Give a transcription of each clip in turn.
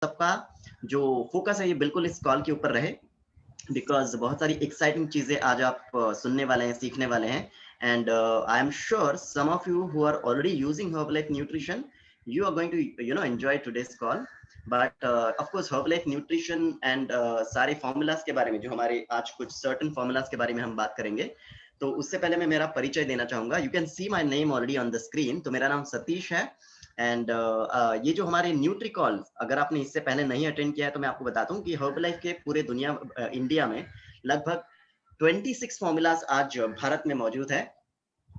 सबका जो फोकस है ये बिल्कुल इस कॉल के ऊपर रहे बिकॉज बहुत सारी एक्साइटिंग चीजें आज आप सुनने वाले हैं, सीखने वाले हैं and I am sure some of you who are already using Herbalife nutrition you are going to enjoy today's call but of course herbalife nutrition and सारे formulas के बारे में जो हमारे आज कुछ certain formulas के बारे में हम बात करेंगे। तो उससे पहले मैं मेरा परिचय देना चाहूंगा। You can see my name already on the screen. तो मेरा नाम सतीश है एंड ये जो हमारे न्यूट्री कॉल अगर आपने इससे पहले नहीं अटेंड किया है तो मैं आपको बताता हूँ कि हर्बलाइफ के पूरे दुनिया इंडिया में लगभग 26 फॉर्मूलाज आज भारत में मौजूद है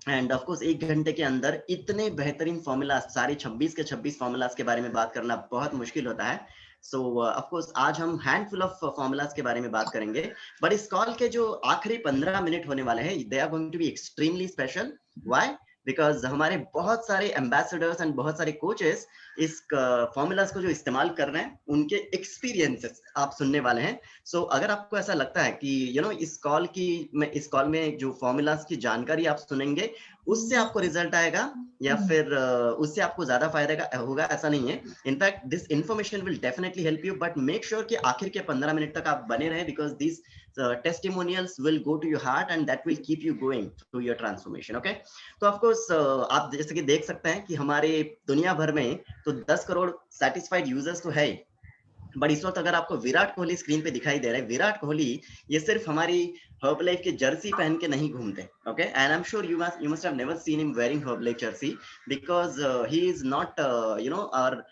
एंड ऑफ कोर्स 1 घंटे के अंदर इतने बेहतरीन फॉर्मूला सारे 26 के 26 फॉर्मूलाज के बारे में बात करना बहुत मुश्किल होता है। सो ऑफ कोर्स आज हम हैंडफुल ऑफ फॉर्मूलाज के बारे में बात करेंगे बट इस कॉल के जो आखिरी 15 मिनट होने वाले हैं they are going to be extremely special. Why? Because हमारे बहुत सारे एम्बेसडर्स एंड बहुत सारे कोचेस इस फॉर्मूलाज को जो इस्तेमाल कर रहे हैं उनके एक्सपीरियंसेस आप सुनने वाले हैं। सो अगर आपको ऐसा लगता है कि इस कॉल में जो फॉर्मूलाज की जानकारी आप सुनेंगे उससे आपको रिजल्ट आएगा या फिर उससे आपको ज्यादा फायदा होगा, ऐसा नहीं है। In fact this information will definitely help you but make sure कि आखिर के 15 मिनट तक आप बने रहे because this testimonials will go to your heart and that will keep you going through your transformation. Okay, तो ऑफ कोर्स आप जैसे कि देख सकते हैं कि हमारे दुनिया भर में तो 10 करोड़ सेटिस्फाइड यूजर्स तो है ही बट इस वक्त अगर आपको विराट कोहली स्क्रीन पे दिखाई दे रहा है, विराट कोहली ये सिर्फ हमारी हर्बलाइफ की जर्सी पहन के नहीं घूमते। Okay, and I am sure you must have never seen him wearing Herbalife jersey because he is not our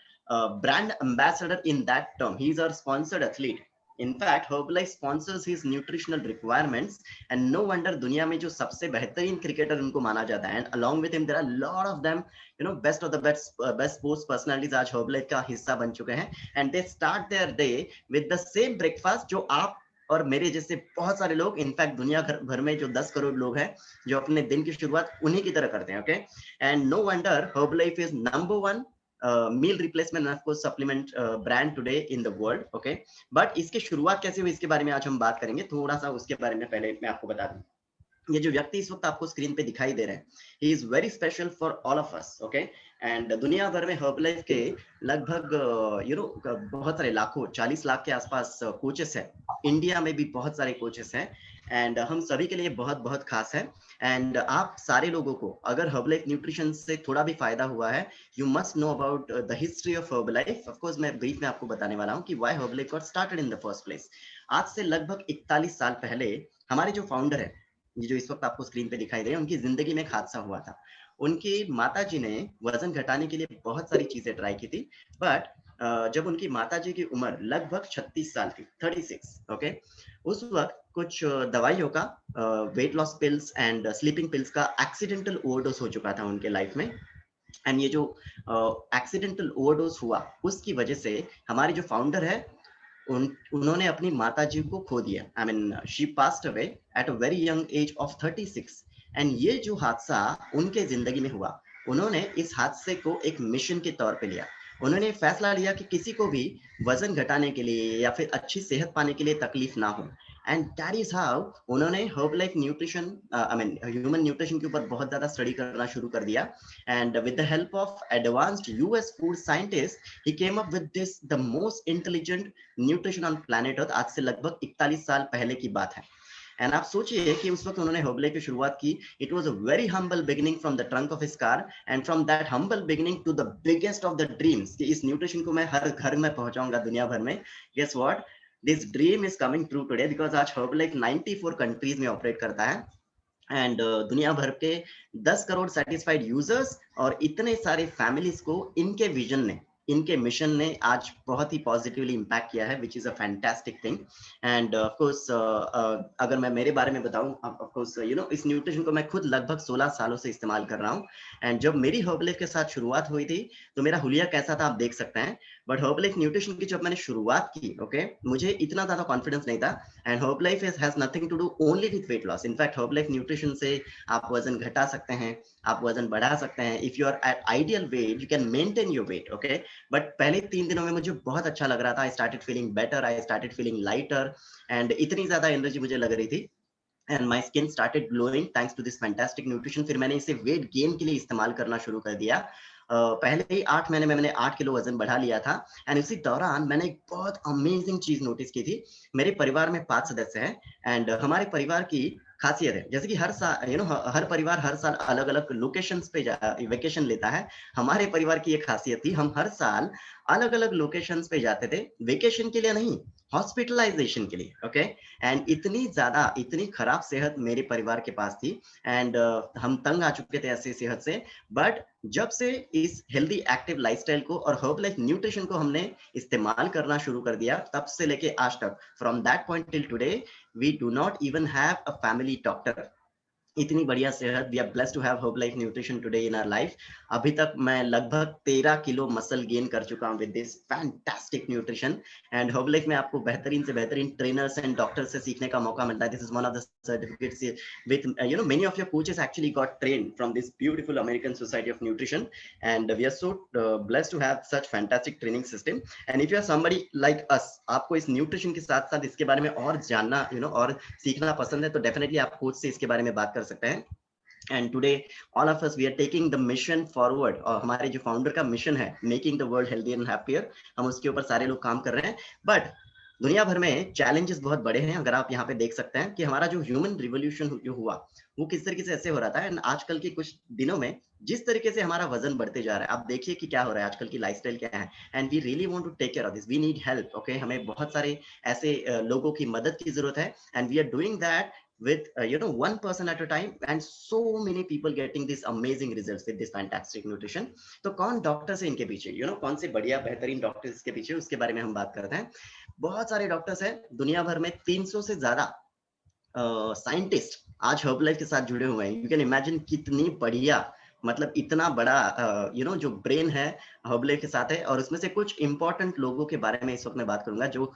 brand ambassador in that term. He is our sponsored athlete. In fact, Herbalife sponsors his nutritional requirements and no wonder दुनिया में जो सबसे बेहतरीन cricketer उनको माना जाता है and along with him there are a lot of them best of the best sports personalities आज Herbalife का हिस्सा बन चुके हैं and they start their day with the same breakfast जो आप और मेरे जैसे बहुत सारे लोग इनफैक्ट दुनिया भर में जो 10 करोड़ लोग हैं जो अपने दिन की शुरुआत उन्हीं की तरह करते हैं। Okay, and no wonder Herbalife is number one meal replacement and of course supplement brand today in the world. Okay, but इसके शुरुआत कैसे हुई इसके बारे में आज हम बात करेंगे। थोड़ा सा उसके बारे में पहले मैं आपको बता दूं। ये जो व्यक्ति इस वक्त आपको स्क्रीन पे दिखाई दे रहे हैं he is very special for all of us. Okay, and दुनिया भर में हर्बलाइफ के लगभग बहुत सारे लाखों 40 लाख के आसपास कोचेस हैं। इंडिया में भी बहुत सारे कोचेस हैं एंड हम सभी के लिए बहुत बहुत खास है। एंड आप सारे लोगों को अगर हर्बलाइफ न्यूट्रिशन से थोड़ा भी फायदा हुआ है you must know about the history of Herbalife. Of course मैं ब्रीफ में आपको बताने वाला हूँ कि why Herbalife got started in the first place. आज से लगभग 41 साल पहले हमारे जो फाउंडर है ये जो इस वक्त आपको स्क्रीन पे दिखाई दे रहे हैं उनकी जिंदगी में एक हादसा हुआ था। उनकी माताजी ने वजन घटाने के लिए बहुत सारी चीजें ट्राई की थी बट जब उनकी माताजी की उम्र लगभग 36 साल थी 36। ओके, उस वक्त कुछ दवाइयों का weight loss pills and sleeping pills का एक्सीडेंटल ओवरडोज हो चुका था उनके लाइफ में एंड ये जो एक्सीडेंटल ओवरडोज हुआ उसकी वजह से हमारे जो फाउंडर है उन्होंने अपनी माताजी को खो दिया। I mean she passed away at a very young age of 36 and ये जो हादसा उनके जिंदगी में हुआ उन्होंने इस हादसे को एक मिशन के तौर पे लिया। उन्होंने फैसला लिया कि किसी को भी वजन घटाने के लिए या फिर अच्छी सेहत पाने के लिए तकलीफ ना हो एंड दैट इज हाउ उन्होंने Herbalife nutrition I mean human nutrition के ऊपर बहुत ज्यादा स्टडी करना शुरू कर दिया and with the help of advanced US food scientist he came up with this the most intelligent nutrition on planet earth. आज से लगभग 41 साल पहले की बात है एंड आप सोचिए कि उस वक्त उन्होंने हर्बलाइफ की शुरुआत की। It was a very humble beginning from the trunk of his car and from that humble beginning to the biggest of the dreams कि इस न्यूट्रिशन को मैं हर घर में पहुंचाऊंगा दुनिया भर में। Guess what, this dream is coming true today because आज हर्बलाइफ 94 कंट्रीज में ऑपरेट करता है एंड दुनिया भर के 10 करोड़ सेटिस्फाइड यूजर्स और इतने सारे फैमिलीज को इनके विजन ने इनके मिशन ने आज बहुत ही पॉजिटिवली इम्पैक्ट किया है which is a fantastic thing. And of course अगर मैं मेरे बारे में बताऊं ऑफ कोर्स इस न्यूट्रिशन को मैं खुद लगभग 16 सालों से इस्तेमाल कर रहा हूं एंड जब मेरी हर्बलाइफ के साथ शुरुआत हुई थी तो मेरा हुलिया कैसा था आप देख सकते हैं बट हर्बलाइफ न्यूट्रिशन की जब मैंने शुरुआत की ओके मुझे इतना ज्यादा कॉन्फिडेंस नहीं था and Herbalife has nothing to do only with weight loss. In fact Herbalife nutrition से आप वजन घटा सकते हैं, आप वजन बढ़ा सकते हैं। If you are at ideal weight you can maintain your weight. Okay, but पहले 3 दिनों में मुझे बहुत अच्छा लग रहा था। I started feeling better, I started feeling lighter and इतनी ज्यादा एनर्जी मुझे लग रही थी and my skin started glowing thanks to this fantastic nutrition. फिर मैंने इसे वेट गेन के लिए इस्तेमाल करना शुरू कर दिया पहले ही 8 महीने में मैंने 8 किलो वजन बढ़ा लिया था। एंड उसी दौरान मैंने एक बहुत अमेजिंग चीज नोटिस की थी। मेरे परिवार में 5 सदस्य हैं एंड हमारे परिवार की खासियत है जैसे कि हर साल हर परिवार हर साल अलग अलग लोकेशंस पे वेकेशन लेता है। हमारे परिवार की एक खासियत थी, हम हर साल अलग अलग लोकेशंस पे जाते थे, वेकेशन के लिए नहीं, हॉस्पिटलाइजेशन के लिए। ओके, एंड इतनी ज्यादा इतनी खराब सेहत मेरे परिवार के पास थी एंड हम तंग आ चुके थे ऐसी सेहत से। बट जब से इस हेल्दी एक्टिव लाइफस्टाइल को और हर्ब लाइफ न्यूट्रिशन को हमने इस्तेमाल करना शुरू कर दिया, तब से लेके आज तक, from that point till today, we do not even have a family doctor. इतनी बढ़िया सेहत, we are blessed to have Herbalife nutrition today in our life. अभी तक मैं लगभग 13 किलो मसल गेन कर चुका हूं with this fantastic nutrition. And herb life में आपको बेहतरीन से बेहतरीन ट्रेनर्स एंड डॉक्टर्स से सीखने का मौका मिलता है। This is one of the certificates with many of your coaches actually got trained from this beautiful American Society of Nutrition, and we are so blessed to have such fantastic training system. And if you are somebody like us, आपको इस nutrition के साथ साथ इसके बारे में और जानना और सीखना पसंद है, तो डेफिनेटली आप कोच से इसके बारे में बात कर सकते हैं। And today all of us we are taking the mission forward, और हमारे जो फाउंडर का मिशन है making the world healthy and happier, हम उसके ऊपर सारे लोग काम कर रहे हैं। बट दुनिया भर में चैलेंजेस बहुत बड़े हैं। अगर आप यहाँ पे देख सकते हैं कि हमारा जो ह्यूमन रिवोल्यूशन जो हुआ वो किस तरीके से ऐसे हो रहा था। एंड आजकल के कुछ दिनों में जिस तरीके से हमारा वजन बढ़ते जा रहा है, आप देखिए कि क्या हो रहा है, आजकल की लाइफस्टाइल क्या है। And we really want to take care of this, we need help. Okay, हमें बहुत सारे ऐसे लोगों की मदद की जरूरत है, and we are doing that with one person at a time, and so many people getting these amazing results with this fantastic nutrition. तो कौन डॉक्टर्स है इनके पीछे, कौन से बढ़िया बेहतरीन डॉक्टर्स के पीछे, उसके बारे में हम बात करते हैं। बहुत सारे डॉक्टर्स हैं दुनिया भर में, 300 से ज्यादा साइंटिस्ट आज हर्ब लाइफ के साथ जुड़े हुए हैं। यू कैन इमेजिन कितनी बढ़िया, मतलब इतना बड़ा जो ब्रेन है हर्ब लाइफ के साथ है। और उसमें से कुछ इंपॉर्टेंट लोगों के बारे में इस वक्त मैं बात करूंगा। जो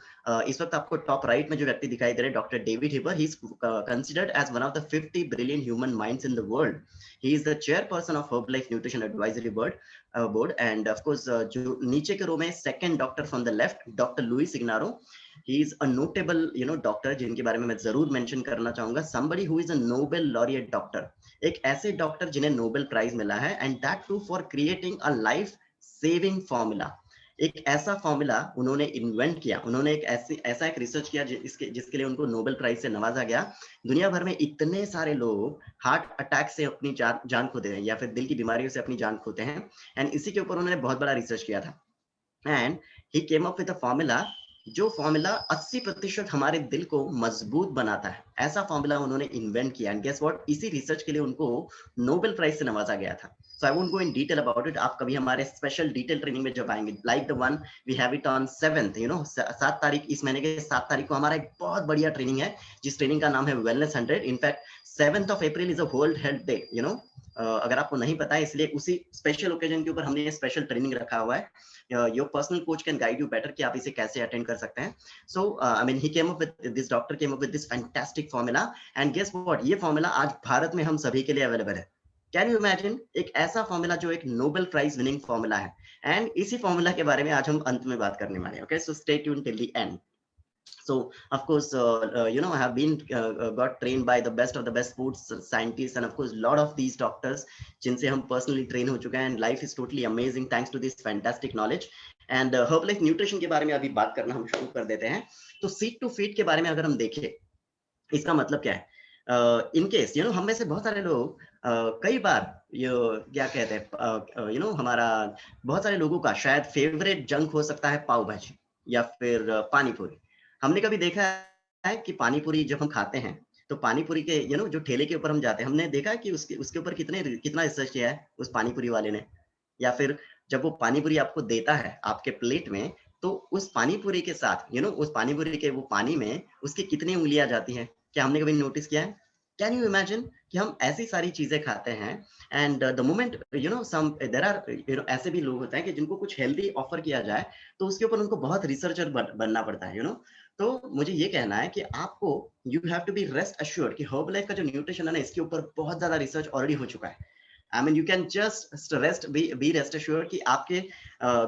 इस वक्त आपको टॉप राइट में जो व्यक्ति दिखाई दे रहे हैं, doctor David Heber, he is considered as one of the 50 brilliant human minds in the world. He is the chairperson of Herbalife nutrition advisory board. And of course जो नीचे के रो में second doctor from the left, doctor Louis Ignarro, he is a notable doctor जिनके बारे में मैं जरूर mention करना चाहूंगा। somebody who is a Nobel laureate doctor, एक ऐसे डॉक्टर जिन्हें नोबेल प्राइज मिला है, and that too for creating a life saving formula. एक ऐसा फॉर्मूला उन्होंने इन्वेंट किया, उन्होंने एक ऐसा एक रिसर्च किया जिसके लिए उनको नोबेल प्राइज से नवाजा गया। दुनिया भर में इतने सारे लोग हार्ट अटैक से अपनी जान खोते हैं, या फिर दिल की बीमारियों से अपनी जान खोते हैं, एंड इसी के ऊपर उन्होंने बहुत बड़ा रिसर्च किया था। And he came up with a formula, जो फॉर्मूला 80% हमारे दिल को मजबूत बनाता है, ऐसा फॉर्मूला उन्होंने इन्वेंट किया। एंड गेस व्हाट, इसी रिसर्च के लिए उनको नोबेल प्राइज से नवाजा गया था। So I won't go in detail about it. आप कभी हमारे स्पेशल डिटेल ट्रेनिंग में जब आएंगे, like the one we have it on 7th 7 तारीख, इस महीने के 7 तारीख को हमारा एक बहुत बढ़िया ट्रेनिंग है, जिस ट्रेनिंग का नाम है wellness 100। In fact 7th of April is a world health day. अगर आपको नहीं पता है, इसलिए उसी स्पेशल ओकेजन के ऊपर हमने ये स्पेशल ट्रेनिंग रखा हुआ है। Your personal coach can guide you better कि आप इसे कैसे अटेंड कर सकते हैं। So I mean he came up with this, doctor came up with this fantastic formula. And guess what, ये फॉर्मूला आज भारत में हम सभी के लिए अवेलेबल है। कैन यू इमेजिन, एक ऐसा फॉर्मूला जो एक नोबेल प्राइज विनिंग फॉर्मूला है। एंड इसी फॉर्मूला के बारे में आज हम अंत में बात करने वाले हैं। Okay, so stay tuned till the end. So of course I have been got trained by the best of the best sports scientists, and of course lot of these doctors जिनसे हम personally train हो चुके हैं, and life is totally amazing thanks to this fantastic knowledge. And herb life nutrition के बारे में अभी बात करना हम शुरू कर देते हैं। तो सीड टू फीड के बारे में अगर हम देखें, इसका मतलब क्या है। इन केस हम में से बहुत सारे लोग कई बार क्या कहते हैं, हमारा बहुत सारे लोगों का शायद फेवरेट जंक हो सकता है पाव भाजी या फिर पानी पूरी। हमने कभी देखा है कि पानी पूरी जब हम खाते हैं, तो पानी पूरी के जो ठेले के ऊपर हम जाते हैं, हमने देखा है कि उसके ऊपर कितना रिसर्च किया है उस पानी पूरी वाले ने। या फिर जब वो पानी पूरी आपको देता है आपके प्लेट में, तो उस पानी पूरी के साथ उस पानी पूरी के वो पानी में उसकी कितनी उंगलियां जाती हैं, क्या हमने कभी नोटिस किया है? कैन यू इमेजिन कि हम ऐसी सारी चीजें खाते हैं, and the moment some there are ऐसे भी लोग होते हैं कि जिनको कुछ हेल्दी ऑफर किया जाए, तो उसके ऊपर उनको बहुत रिसर्चर बनना पड़ता है। तो मुझे ये कहना है कि आपको you have to be rest assured कि हर्ब लाइफ का जो न्यूट्रिशन है ना, इसके ऊपर बहुत ज्यादा रिसर्च ऑलरेडी हो चुका है। I mean you can just be rest assured कि आपके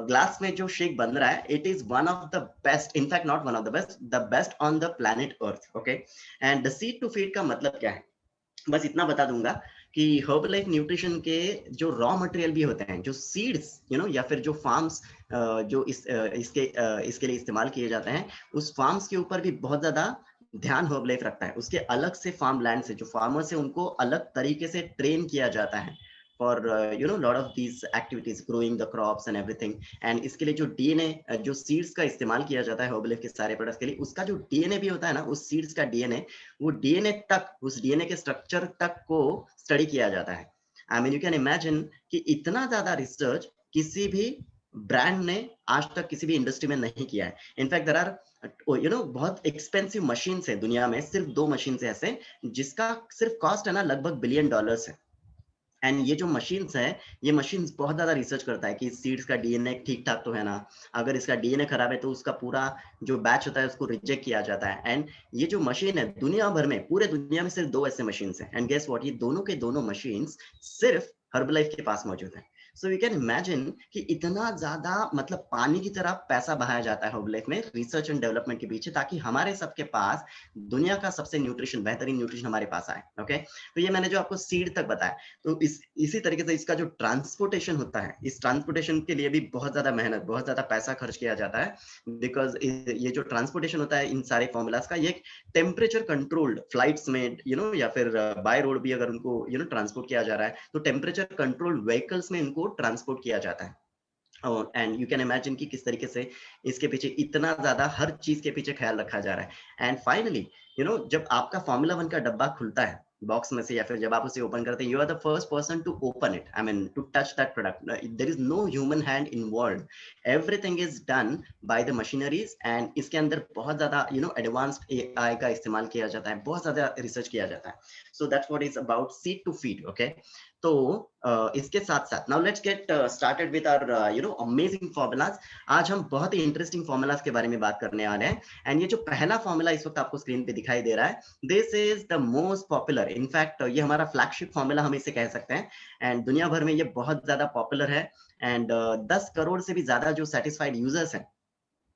ग्लास में जो शेक बन रहा है, it is one of the best, in fact not one of the best on the planet earth. Okay, and the seed to feed का मतलब क्या है, बस इतना बता दूंगा कि हर्बलाइफ न्यूट्रिशन के जो रॉ मटेरियल भी होते हैं, जो सीड्स या फिर जो फार्म्स जो इसके लिए इस्तेमाल किए जाते हैं, उस फार्म्स के ऊपर भी बहुत ज्यादा ध्यान हर्बलाइफ रखता है। उसके अलग से फार्म लैंड से जो फार्मर्स है उनको अलग तरीके से ट्रेन किया जाता है for lot of these activities, growing the crops and everything. And इसके लिए जो डीएनए, जो सीड्स का इस्तेमाल किया जाता है हर्बलाइफ के सारे प्रोडक्ट्स के लिए, उसका जो डीएनए भी होता है ना, उस सीड्स का डीएनए, वो डीएनए तक, उस डीएनए के स्ट्रक्चर तक को स्टडी किया जाता है। I mean you can imagine कि इतना ज्यादा रिसर्च किसी भी ब्रांड ने आज तक किसी भी इंडस्ट्री में नहीं किया है। इनफैक्ट देयर आर बहुत एक्सपेंसिव मशीन है दुनिया में, सिर्फ 2 मशीन है ऐसे जिसका सिर्फ कॉस्ट है ना लगभग बिलियन डॉलर्स है। एंड ये जो मशीन्स है, ये मशीन्स बहुत ज्यादा रिसर्च करता है कि सीड्स का डीएनए ठीक ठाक तो है ना, अगर इसका डीएनए खराब है तो उसका पूरा जो बैच होता है उसको रिजेक्ट किया जाता है। एंड ये जो मशीन है दुनिया भर में, पूरे दुनिया में सिर्फ 2 ऐसे मशीन्स हैं, एंड गेस व्हाट, ये दोनों के दोनों मशीन्स सिर्फ हर्बलाइफ के पास मौजूद है। सो यू कैन इमेजिन कि इतना ज्यादा मतलब पानी की तरह पैसा बहाया जाता है हर्बलाइफ में रिसर्च एंड डेवलपमेंट के पीछे, ताकि हमारे सबके पास दुनिया का सबसे बेहतरीन न्यूट्रिशन हमारे पास आए। ओके, तो ये मैंने जो आपको सीड तक बताया, तो इसी तरीके से इसका जो ट्रांसपोर्टेशन होता है, इस ट्रांसपोर्टेशन के लिए भी बहुत ज्यादा मेहनत, बहुत ज्यादा पैसा खर्च किया जाता है। बिकॉज ये जो ट्रांसपोर्टेशन होता है इन सारे फॉर्मूलाज का, ये टेम्परेचर कंट्रोल्ड फ्लाइट्स में या फिर बाय रोड भी अगर उनको ट्रांसपोर्ट किया जा रहा है, तो टेम्परेचर कंट्रोल्ड व्हीकल्स में इनको ट्रांसपोर्ट किया जाता है। एंड यू कैन इमेजिन कि किस तरीके से इसके पीछे इतना ज्यादा हर चीज के पीछे ख्याल रखा जा रहा है। एंड फाइनली जब आपका फॉर्मूला 1 का डब्बा खुलता है बॉक्स में से, या फिर जब आप उसे ओपन करते हैं, you are the first person to open it, I mean to touch that product. There is no human hand involve, everything is done by the machineries. And इसके अंदर बहुत ज्यादा एडवांस्ड एआई का इस्तेमाल किया जाता है, बहुत ज्यादा रिसर्च किया जाता है। So that's what is about seed to feed. Okay, तो इसके साथ साथ now let's get started with our amazing formulas. आज हम बहुत ही इंटरेस्टिंग फॉर्मूलाज के बारे में बात करने वाले हैं। एंड ये जो पहला फॉर्मूला इस वक्त आपको स्क्रीन पे दिखाई दे रहा है, this is the most popular, in fact ये हमारा फ्लैगशिप फॉर्मूला हम इसे कह सकते हैं। एंड दुनिया भर में ये बहुत ज्यादा पॉपुलर है। एंड 10 करोड़ से भी ज्यादा जो सेटिस्फाइड यूजर्स हैं,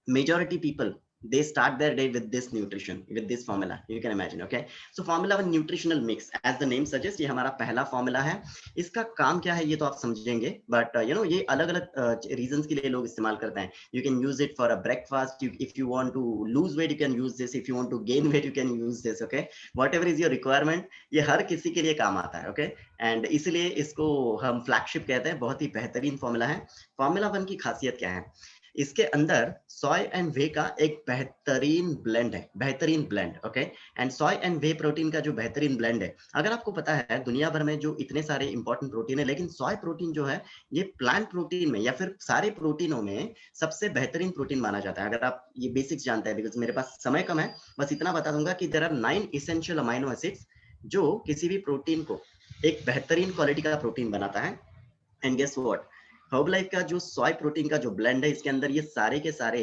majority people, they start their day with this nutrition, with this formula, you can imagine। okay, so formula 1 nutritional mix, as the name suggests, ये हमारा पहला फॉर्मूला है। इसका काम क्या है ये तो आप समझेंगे, बट ये अलग अलग रीजंस के लिए लोग इस्तेमाल करते हैं। you can use it for a breakfast, if you want to lose weight you can use this, if you want to gain weight you can use this। okay, whatever is your requirement, ये हर किसी के लिए काम आता है। okay, and इसलिए इसको हम फ्लैगशिप कहते हैं, बहुत ही बेहतरीन फॉर्मूला है। फॉर्मूला 1 की खासियत क्या है, इसके अंदर सोय एंड वे का एक बेहतरीन ब्लेंड है, बेहतरीन blend. Okay, and soy and way protein का जो बेहतरीन ब्लेंड है, अगर आपको पता है दुनिया भर में जो इतने सारे इंपॉर्टेंट प्रोटीन है, लेकिन सोय प्रोटीन जो है ये प्लांट प्रोटीन में या फिर सारे प्रोटीनों में सबसे बेहतरीन प्रोटीन माना जाता है। अगर आप ये बेसिक्स जानते हैं, बिकॉज मेरे पास समय कम है, बस इतना बता दूंगा कि there are 9 essential amino acids जो किसी भी प्रोटीन को एक बेहतरीन क्वालिटी का प्रोटीन बनाता है। एंड गेस व्हाट, हर्बलाइफ का जो सोय प्रोटीन का जो ब्लेंड है, इसके अंदर ये सारे के सारे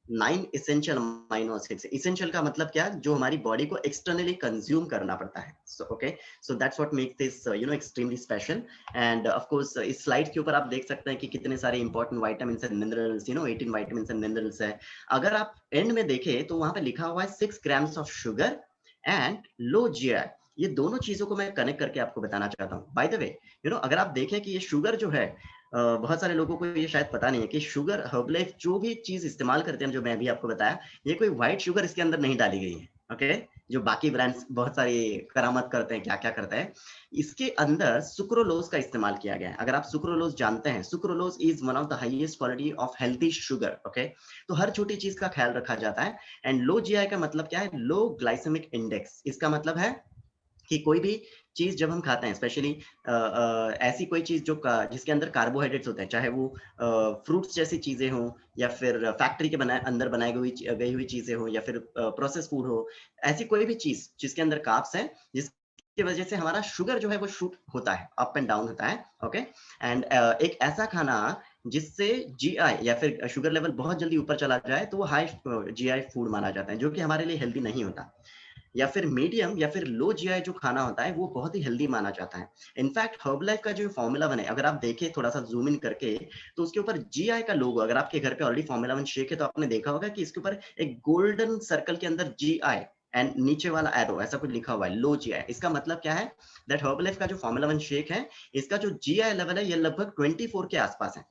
9 इसेंशियल अमाइनो एसिड्स। इसेंशियल का मतलब क्या, जो हमारी बॉडी को एक्सटर्नली कंज्यूम करना पड़ता है। So okay, so that's what makes this extremely special. And of course इस स्लाइड के ऊपर आप देख सकते हैं कि कितने सारे important vitamins and minerals, 18 vitamins and minerals है। अगर आप एंड में देखें तो वहां पे लिखा हुआ है 6 grams of sugar and low GI. ये दोनों चीजों को मैं कनेक्ट करके आपको बताना चाहता हूँ। बाय द वे, अगर आप देखें कि ये शुगर जो है, बहुत सारे लोगों को ये शायद पता नहीं है कि शुगर, हर्बलाइफ जो भी चीज इस्तेमाल करते हैं, जो मैं भी आपको बताया, ये कोई व्हाइट शुगर इसके अंदर नहीं डाली गई है। ओके, जो बाकी ब्रांड्स बहुत सारी करामत करते हैं, क्या क्या करते हैं, इसके अंदर सुक्रोलोज का इस्तेमाल किया गया है। अगर आप सुक्रोलोज जानते हैं, sucralose is one of the highest quality of healthy sugar. Okay, तो हर छोटी चीज का ख्याल रखा जाता है। एंड लो जीआई का मतलब क्या है, लो ग्लाइसेमिक इंडेक्स। इसका मतलब है कि कोई भी चीज जब हम खाते हैं, स्पेशली ऐसी कोई चीज जो जिसके अंदर कार्बोहाइड्रेट्स होते हैं, चाहे वो फ्रूट्स जैसी चीजें हों, या फिर फैक्ट्री के अंदर बनाई गई हुई चीजें हो, या फिर प्रोसेस फूड हो, ऐसी कोई भी चीज जिसके अंदर कार्ब्स हैं, जिसकी वजह से हमारा शुगर जो है वो शूट होता है, अप एंड डाउन होता है। ओके, एंड एक ऐसा खाना जिससे जीआई या फिर शुगर लेवल बहुत जल्दी ऊपर चला जाए, तो वो हाई जीआई फूड माना जाता है, जो कि हमारे लिए हेल्दी नहीं होता। या फिर मीडियम या फिर लो जीआई जो खाना होता है, वो बहुत ही हेल्दी माना जाता है। इनफैक्ट हर्बलाइफ का जो फॉर्मूला 1 है, अगर आप देखें थोड़ा सा जूम इन करके, तो उसके ऊपर जीआई का लोगो, अगर आपके घर पे ऑलरेडी फॉर्मूला 1 शेक है तो आपने देखा होगा कि इसके ऊपर एक गोल्डन सर्कल के अंदर जीआई एंड नीचे वाला एरो ऐसा कुछ लिखा हुआ है लो जीआई। इसका मतलब क्या है, दैट हर्बलाइफ का जो फॉर्मूला 1 शेक है, इसका जो जीआई लेवल है ये लगभग 24 के आसपास है।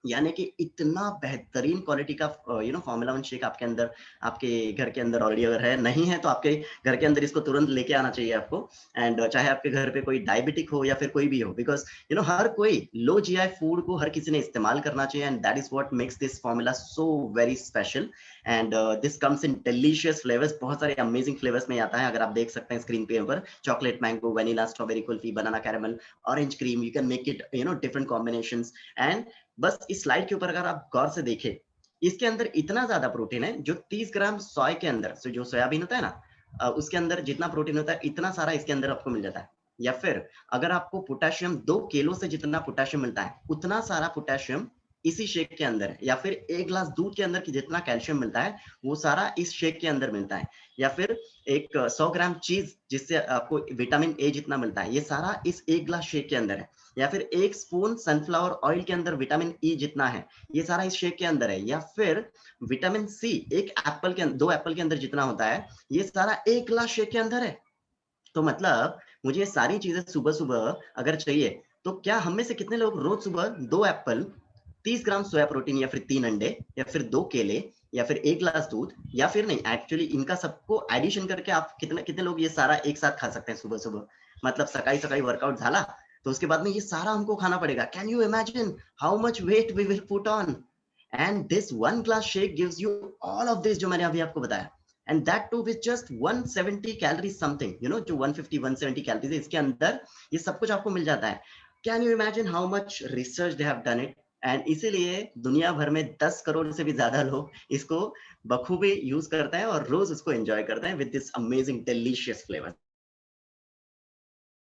यानी कि इतना बेहतरीन क्वालिटी का फॉर्मूला 1 शेक आपके अंदर, आपके घर के अंदर ऑलरेडी अगर है, नहीं है तो आपके घर के अंदर इसको तुरंत लेके आना चाहिए आपको। एंड चाहे आपके घर पे कोई डायबिटिक हो या फिर कोई भी हो, बिकॉज हर कोई लो जीआई फूड को हर किसी ने इस्तेमाल करना चाहिए, and that is what makes this formula so very special. And this comes in delicious flavours, बहुत सारे अमेजिंग फ्लेवर्स में आता है। अगर आप देख सकते हैं स्क्रीन पे ऊपर, chocolate mango, vanilla, strawberry kulfi, banana caramel, orange cream, you can make it different combinations. And बस इस स्लाइड के ऊपर अगर आप गौर से देखें, इसके अंदर इतना ज्यादा प्रोटीन है, जो 30 ग्राम सोय के अंदर, जो सोयाबीन होता है ना, उसके अंदर जितना प्रोटीन होता है इतना सारा इसके अंदर आपको मिल जाता है। या फिर अगर आपको पोटेशियम 2 किलो से जितना पोटेशियम मिलता है, उतना सारा पोटेशियम इसी शेक के अंदर है। या फिर एक ग्लास दूध के अंदर की जितना कैल्शियम मिलता है, वो सारा इस शेक के अंदर मिलता है। या फिर एक 100 ग्राम चीज जिससे आपको विटामिन ए जितना मिलता है, ये सारा इस एक ग्लास शेक के अंदर है। या फिर 1 स्पून सनफ्लावर ऑयल के अंदर विटामिन ई जितना है, ये सारा इस शेक के अंदर है। या फिर विटामिन सी एक एप्पल के 2 एप्पल के अंदर जितना होता है, ये सारा एक ग्लास शेक के अंदर है। तो मतलब मुझे ये सारी चीजें सुबह सुबह अगर चाहिए, तो क्या हम में से कितने लोग रोज सुबह 2 एप्पल, 30 ग्राम सोया प्रोटीन, या फिर 3 अंडे, या फिर 2 केले, या फिर 1 ग्लास दूध, या फिर नहीं, एक्चुअली इनका सबको एडिशन करके आप कितने कितने लोग ये सारा एक साथ खा सकते हैं सुबह सुबह? मतलब सकाळी सकाळी वर्कआउट झाला, तो उसके बाद में ये सारा हमको खाना पड़ेगा। Can you imagine how much weight we will put on? And this one glass shake gives you all of this जो मैंने अभी आपको बताया, and that too with just 170 calories something, जो 150 170 कैलोरीज है इसके अंदर, ये सब कुछ आपको मिल जाता है। Can you imagine how much research they have done it? And इसीलिए दुनिया भर में 10 करोड़ से भी ज्यादा लोग इसको बखूबी यूज करते हैं और रोज उसको एंजॉय करते हैं with this amazing delicious flavour.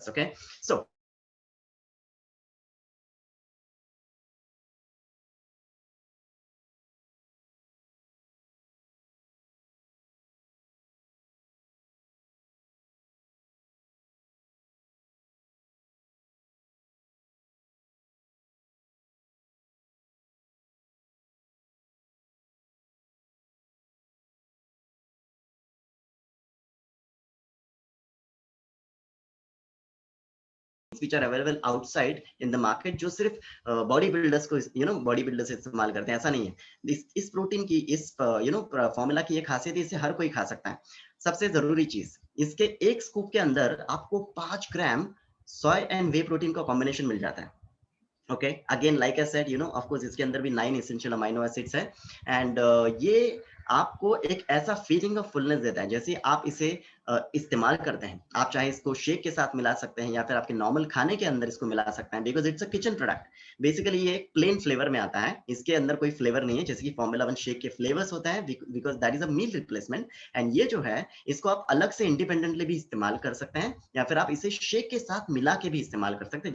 Okay, so which are available outside in the market, जो सिर्फ बॉडी बिल्डर्स को बॉडी बिल्डर्स इस्तेमाल करते हैं, ऐसा नहीं है। इस प्रोटीन की, इस फॉर्मूला की ये खासियत है, इसे हर कोई खा सकता है। सबसे जरूरी चीज, इसके एक स्कूप के अंदर आपको 5 ग्राम सोय एंड वे प्रोटीन का कॉम्बिनेशन मिल जाता है। Okay, again like I said, of course इसके अंदर भी 9 एसेंशियल अमाइनो एसिड्स है। एंड ये आपको एक ऐसा फीलिंग ऑफ फुलनेस देता है, जैसे आप इसे इस्तेमाल करते हैं। आप चाहे इसको शेक के साथ मिला सकते हैं, या फिर आपके नॉर्मल खाने के अंदर इसको मिला सकते हैं, because it's a kitchen product. Basically ये एक प्लेन फ्लेवर में आता है, इसके अंदर कोई फ्लेवर नहीं है, जैसे कि फॉर्मूला 1 शेक के फ्लेवर्स होते हैं, because that is a meal replacement. एंड ये जो है, इसको आप अलग से इंडिपेंडेंटली भी इस्तेमाल कर सकते हैं, या फिर आप इसे शेक के साथ मिला के भी इस्तेमाल कर सकते हैं,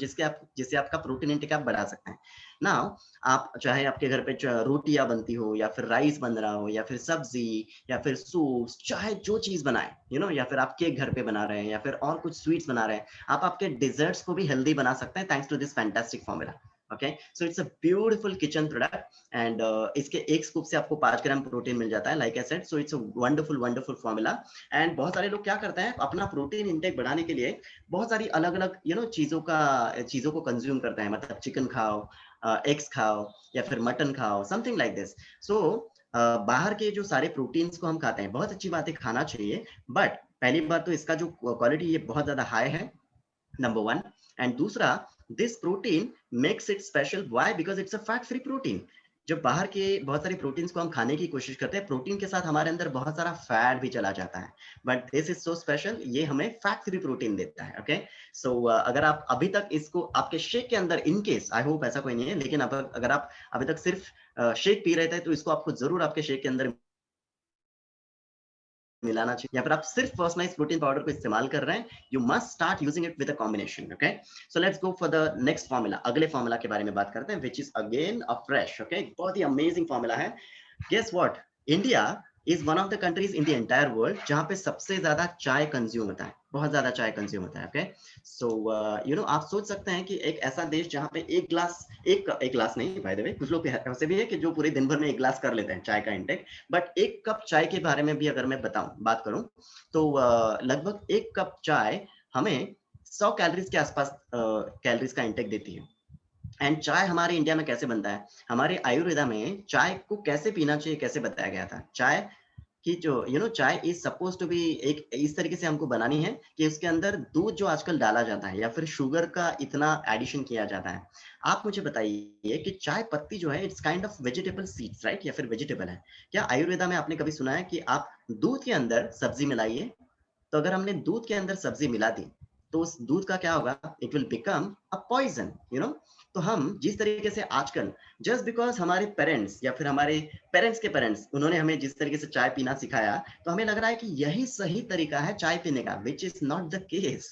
जिससे आपका प्रोटीन इंटेक आप बढ़ा सकते हैं। नाउ, आप चाहे आपके घर पे रोटियां बनती हो, या फिर राइस बन रहा हो, या फिर सब्जी, या फिर सूप, चाहे जो चीज बनाए, या फिर आप केक घर पे बना रहे हैं, या फिर और कुछ स्वीट्स बना रहे हैं, आप आपके डिजर्ट्स को भी हेल्दी बना सकते हैं thanks to this fantastic formula. Okay, so it's a beautiful kitchen product. And इसके एक स्कूप से आपको 5 ग्राम प्रोटीन मिल जाता है, like I said. So it's a wonderful wonderful formula. And बहुत सारे लोग क्या करते हैं, अपना प्रोटीन इंटेक बढ़ाने के लिए बहुत सारी अलग अलग चीजों को कंज्यूम करते हैं, मतलब चिकन खाओ, एग्स खाओ, या फिर मटन खाओ, समथिंग लाइक दिस। सो बाहर के जो सारे प्रोटीन्स को हम खाते हैं, बहुत अच्छी बात है, खाना चाहिए। बट पहली बात तो इसका जो क्वालिटी ये बहुत ज्यादा हाई है, नंबर वन। एंड दूसरा, this protein makes it special, why? Because it's a fat free protein. जब बाहर के बहुत सारी प्रोटीन्स को हम खाने की कोशिश करते हैं, प्रोटीन के साथ हमारे अंदर बहुत सारा फैट भी चला जाता है, but this is so special, ये हमें फैट फ्री प्रोटीन देता है। ओके, सो अगर आप अभी तक इसको आपके शेक के अंदर, इन केस, आई होप ऐसा कोई नहीं है, लेकिन अगर आप अभी तक सिर्फ शेक पी रहे थे, तो इसको आपको जरूर आपके शेक के अंदर मिलाना चाहिए। या फिर आप सिर्फ पर्सनलाइज प्रोटीन पाउडर को इस्तेमाल कर रहे हैं, you must start using it with a combination. Okay, so let's go for the next formula. अगले फॉर्मूला के बारे में बात करते हैं, which is again Afresh. Okay, बहुत ही अमेजिंग फॉर्मूला है। Guess what, India is one of the countries in the entire world जहाँ पे सबसे ज्यादा चाय कंज्यूम होता है, बहुत ज्यादा चाय कंज्यूम होता है। ओके, सो यू नो आप सोच सकते हैं कि एक ऐसा देश जहाँ पे एक गिलास नहीं, बाय द वे कुछ लोग ऐसे भी है कि जो पूरे दिन भर में एक गिलास कर लेते हैं चाय का इंटेक, बट एक कप चाय के बारे में भी अगर मैं बात करूं तो लगभग एक कप चाय हमें 100 कैलोरीज के आसपास कैलोरीज का इंटेक देती है। एंड चाय हमारे इंडिया में कैसे बनता है, हमारे आयुर्वेदा में चाय को कैसे पीना चाहिए कैसे बताया गया था। चाय कि जो चाय इज सपोज टू बी एक इस तरीके से हमको बनानी है कि उसके अंदर दूध जो आजकल डाला जाता है या फिर शुगर का इतना एडिशन किया जाता है। आप मुझे बताइए कि चाय पत्ती जो है it's kind of vegetable seeds right, या फिर वेजिटेबल है क्या? आयुर्वेदा में आपने कभी सुना है कि आप दूध के अंदर सब्जी मिलाइए, तो अगर हमने दूध के अंदर सब्जी मिला दी तो उस दूध का क्या होगा, it will become a poison, you know. तो हम जिस तरीके से आजकल जस्ट बिकॉज हमारे पेरेंट्स या फिर हमारे पेरेंट्स के पेरेंट्स उन्होंने हमें जिस तरीके से चाय पीना सिखाया, तो हमें लग रहा है कि यही सही तरीका है चाय पीने का, which is not the case.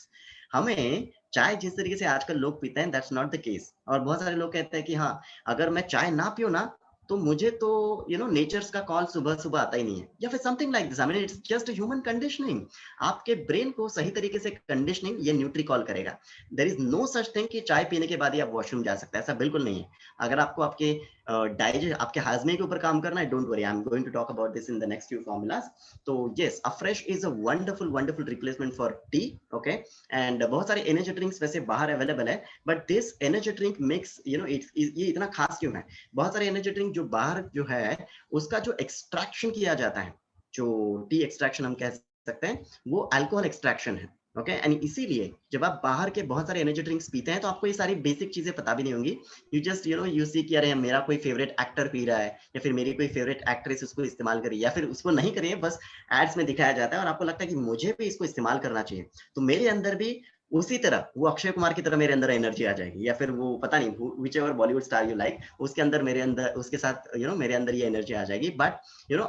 हमें चाय जिस तरीके से आजकल लोग पीते हैं दैट्स नॉट द केस। और बहुत सारे लोग कहते हैं कि हाँ, अगर मैं चाय ना पीऊँ ना तो मुझे तो नेचर्स का कॉल सुबह सुबह आता ही नहीं है, या फिर something like this. I mean it's just human conditioning. आपके ब्रेन को सही तरीके से कंडीशनिंग ये न्यूट्री कॉल करेगा। There is no such thing कि चाय पीने के बाद ही आप वॉशरूम जा सकते हैं, ऐसा बिल्कुल नहीं है। अगर आपको आपके डाइजेस्ट आपके हाजमे के ऊपर काम करना है, don't worry, I am going to talk about this in the next few formulas. तो yes, Afresh is a wonderful wonderful replacement for tea. Okay, and बहुत सारे एनर्जी ड्रिंक्स वैसे बाहर अवेलेबल है, but this energy drink makes ये इतना खास क्यों है? बहुत सारे एनर्जी ड्रिंक जो बाहर जो है उसका जो एक्सट्रैक्शन किया जाता है, जो टी एक्सट्रैक्शन हम कह सकते हैं, वो अल्कोहल एक्सट्रैक्शन है। ओके, एंड इसीलिए जब आप बाहर के बहुत सारे एनर्जी ड्रिंक्स पीते हैं तो आपको ये सारी बेसिक चीजें पता भी नहीं होंगी। यू जस्ट यू सी कि अरे मेरा कोई फेवरेट एक्टर पी रहा है, या फिर मेरी कोई फेवरेट एक्ट्रेस उसको इस्तेमाल करी, या फिर उसको नहीं करिए, बस एड्स में दिखाया जाता है और आपको लगता है कि मुझे भी इसको इस्तेमाल करना चाहिए। तो मेरे अंदर भी उसी तरह वो अक्षय कुमार की तरह मेरे अंदर एनर्जी आ जाएगी, या फिर वो पता नहीं which ever Bollywood star you like, उसके अंदर मेरे अंदर उसके साथ मेरे अंदर ये एनर्जी आ जाएगी। But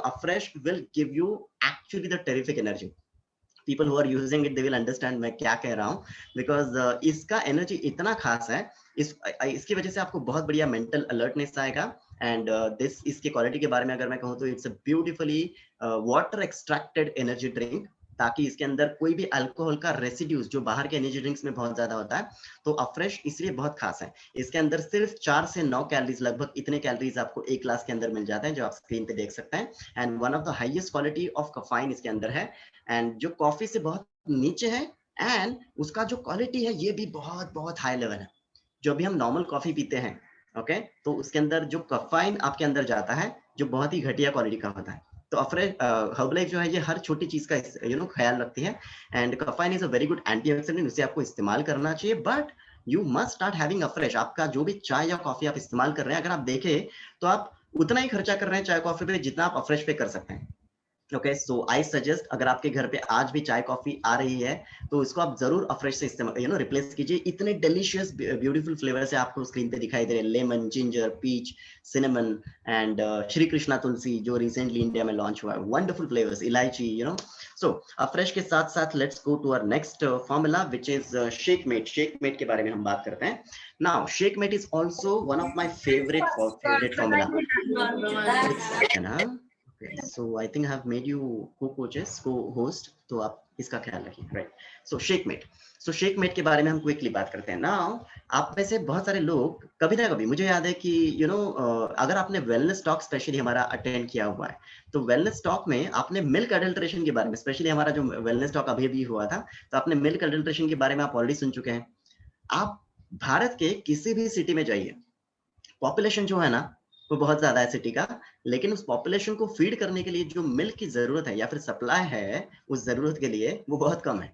Afresh will give you actually the terrific energy. People who are using it they will understand मैं क्या कह रहा हूँ, बिकॉज इसका एनर्जी इतना खास है। इसकी वजह से आपको बहुत बढ़िया मेंटल अलर्टनेस आएगा। एंड दिस इसकी क्वालिटी के बारे में अगर मैं कहूँ तो it's a beautifully water extracted energy drink, ताकि इसके अंदर कोई भी अल्कोहल का रेसिड्यूज जो बाहर के एनर्जी ड्रिंक्स में बहुत ज्यादा होता है, तो अफ्रेश इसलिए बहुत खास है। इसके अंदर सिर्फ 4 से 9 कैलोरीज, लगभग इतने कैलोरीज आपको एक ग्लास के अंदर मिल जाते हैं, जो आप स्क्रीन पे देख सकते हैं। And one of the highest quality of caffeine इसके अंदर है, एंड जो कॉफी से बहुत नीचे है। एंड उसका जो क्वालिटी है ये भी बहुत बहुत हाई लेवल है। जो भी हम नॉर्मल कॉफी पीते हैं, ओके, तो उसके अंदर जो कैफीन आपके अंदर जाता है जो बहुत ही घटिया क्वालिटी का होता है। तो हर्बलाइफ जो है ये हर छोटी चीज का ख्याल रखती है। And caffeine is a very good antioxidant, उसे आपको इस्तेमाल करना चाहिए। But you must start having afresh. आपका जो भी चाय या कॉफी आप इस्तेमाल कर रहे हैं, अगर आप देखें तो आप उतना ही खर्चा कर रहे हैं चाय कॉफी पे जितना आप अफ्रेश पे कर सकते हैं। ओके, सो आई सजेस्ट, अगर आपके घर पे आज भी चाय कॉफी आ रही है तो इसको आप जरूर अफ्रेश से इस्तेमाल रिप्लेस कीजिए। इतने डिलीशियस ब्यूटीफुल फ्लेवर से आपको स्क्रीन पे दिखाई दे रहे हैं, lemon, ginger, peach, cinnamon, and Shri Krishna Tulsi जो रिसेंटली इंडिया में लॉन्च हुआ है, वंडरफुल फ्लेवर्स, इलायची, सो अफ्रेश के साथ साथ let's go to our next formula which is Shakemate. Shakemate के बारे में हम बात करते हैं now. Shakemate is also one of my favourite formula है ना। Okay, so I think I have made you co-host, तो आप इसका ख्याल रखिए, राइट। सो शेकमेट, के बारे में हम क्विकली बात करते हैं नाउ। आप में से बहुत सारे लोग कभी ना कभी, मुझे याद है कि अगर आपने वेलनेस टॉक स्पेशली हमारा अटेंड किया हुआ है, तो वेलनेस टॉक में आपने मिल्क अडल्ट्रेशन के बारे में, स्पेशली हमारा जो वेलनेस टॉक अभी भी हुआ था, तो आपने मिल्क अडल्ट्रेशन के बारे में आप ऑलरेडी सुन चुके हैं। आप भारत के किसी भी सिटी में जाइए, पॉपुलेशन जो है ना वो बहुत ज्यादा है सिटी का, लेकिन उस पॉपुलेशन को फीड करने के लिए जो मिल्क की जरूरत है या फिर सप्लाई है उस जरूरत के लिए, वो बहुत कम है।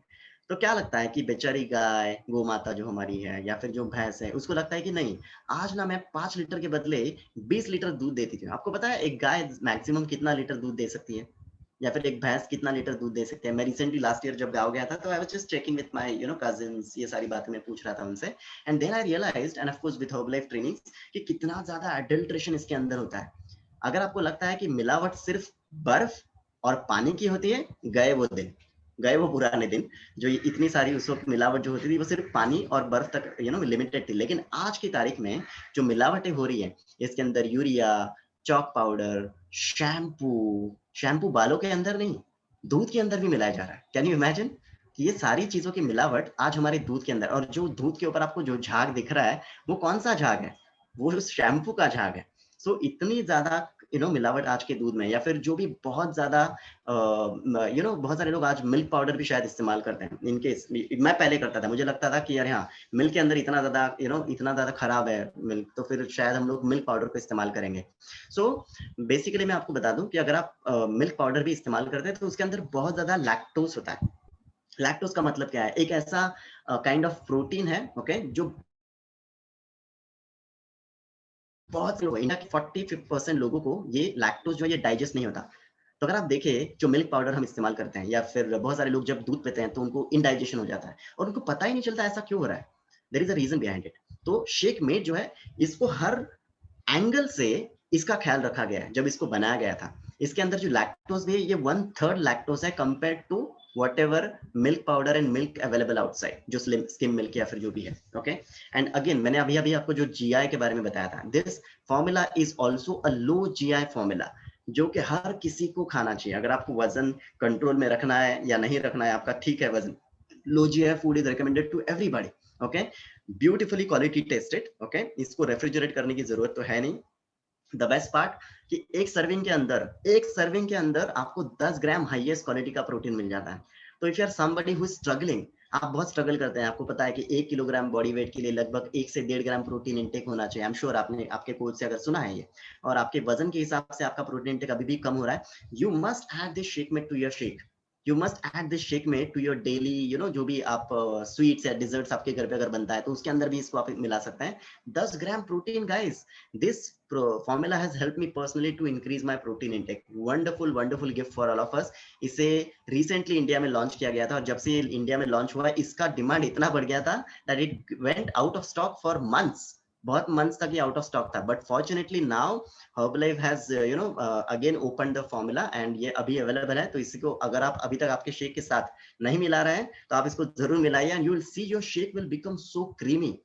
तो क्या लगता है कि बेचारी गाय, गौ माता जो हमारी है या फिर जो भैंस है, उसको लगता है कि नहीं, आज ना मैं 5 लीटर के बदले 20 लीटर दूध देती थी। आपको पता है एक गाय मैक्सिमम कितना लीटर दूध दे सकती है, या फिर एक भैंस कितना लीटर दूध दे सकते हैं? मैं रिसेंटली लास्ट ईयर जब गाँव गया था, तो I was just checking with my cousins, ये सारी बातें मैं पूछ रहा था उनसे। And then I realised, and of course with Herbalife training, कि कितना ज्यादा एडल्ट्रेशन इसके अंदर होता है। अगर आपको लगता है कि मिलावट सिर्फ बर्फ और पानी की होती है, गए वो दिन, गए वो पुराने दिन। जो ये इतनी सारी उस वक्त मिलावट जो होती थी वो सिर्फ पानी और बर्फ तक लिमिटेड थी। लेकिन आज की तारीख में जो मिलावटें हो रही है, इसके अंदर urea, chalk powder, shampoo, shampoo बालों के अंदर नहीं, दूध के अंदर भी मिलाया जा रहा है। कैन यू इमेजिन कि ये सारी चीजों की मिलावट आज हमारे दूध के अंदर, और जो दूध के ऊपर आपको जो झाग दिख रहा है वो कौन सा झाग है, वो उस शैम्पू का झाग है। सो इतनी ज्यादा मिलावट आज के दूध में, या फिर जो भी बहुत ज्यादा बहुत सारे लोग आज मिल्क पाउडर भी शायद इस्तेमाल करते हैं इनके। मैं पहले करता था, मुझे लगता था कि यार हाँ मिल्क के अंदर इतना ज्यादा इतना ज्यादा खराब है मिल्क, तो फिर शायद हम लोग मिल्क पाउडर को इस्तेमाल करेंगे। सो बेसिकली मैं आपको बता दूं कि अगर आप मिल्क पाउडर भी इस्तेमाल करते हैं तो उसके अंदर बहुत ज्यादा लैक्टोज होता है। लैक्टोज का मतलब क्या है, एक ऐसा काइंड ऑफ प्रोटीन है, ओके, जो बहुत से लोग, इंडिया के 40% लोगों को ये लैक्टोज जो है ये डाइजेस्ट नहीं होता। तो अगर आप देखें जो मिल्क पाउडर हम इस्तेमाल करते हैं, या फिर बहुत सारे लोग जब दूध पीते हैं तो उनको इनडाइजेशन हो जाता है और उनको पता ही नहीं चलता ऐसा क्यों हो रहा है। There is a reason behind it. तो शेक मेट जो है, इसको हर एंगल से इसका ख्याल रखा गया है जब इसको बनाया गया था। इसके अंदर जो लैक्टोज भी है ये 1/3 लैक्टोज है compare to whatever milk powder and milk available outside, जो स्किम मिल्क या फिर जो भी है, ओके। एंड अगेन मैंने अभी अभी आपको जो जीआई के बारे में बताया था, this formula is also a low GI formula, जो कि हर किसी को खाना चाहिए। अगर आपको वजन कंट्रोल में रखना है या नहीं रखना है आपका, ठीक है वजन, low GI food is recommended to everybody, okay. Beautifully quality tested, okay, इसको रेफ्रिजरेट करने की जरूरत तो है नहीं। द बेस्ट पार्ट कि एक सर्विंग के अंदर आपको 10 ग्राम हाईएस्ट क्वालिटी का प्रोटीन मिल जाता है। तो if you are somebody who is struggling, आप बहुत स्ट्रगल करते हैं, आपको पता है कि 1 किलोग्राम बॉडी वेट के लिए लगभग 1 से 1.5 ग्राम प्रोटीन इंटेक होना चाहिए। आई एम श्योर आपने आपके कोच से अगर सुना है ये, और आपके वजन के हिसाब से आपका प्रोटीन इंटेक अभी भी कम हो रहा है, you must add this Shakemate to your shake. You must add this Shakemate to your daily, जो भी आप स्वीट्स या डिजर्ट्स आपके घर पे अगर बनता है तो उसके अंदर भी इसको आप मिला सकते हैं। 10 gram protein guys, this formula has helped me personally to increase my protein intake. Wonderful gift for all of us. इसे रिसेंटली इंडिया में लॉन्च किया गया था, और जब से इंडिया में लॉन्च हुआ इसका डिमांड इतना बढ़ गया था that it went out of stock for months. बहुत मंथ्स तक ये आउट ऑफ स्टॉक था, but fortunately now Herbalife has again open the formula and ये अभी अवेलेबल है। तो इसी को अगर आप अभी तक आपके शेक के साथ नहीं मिला रहे हैं तो आप इसको जरूर मिलाइए, and you will see your shake will become so creamy.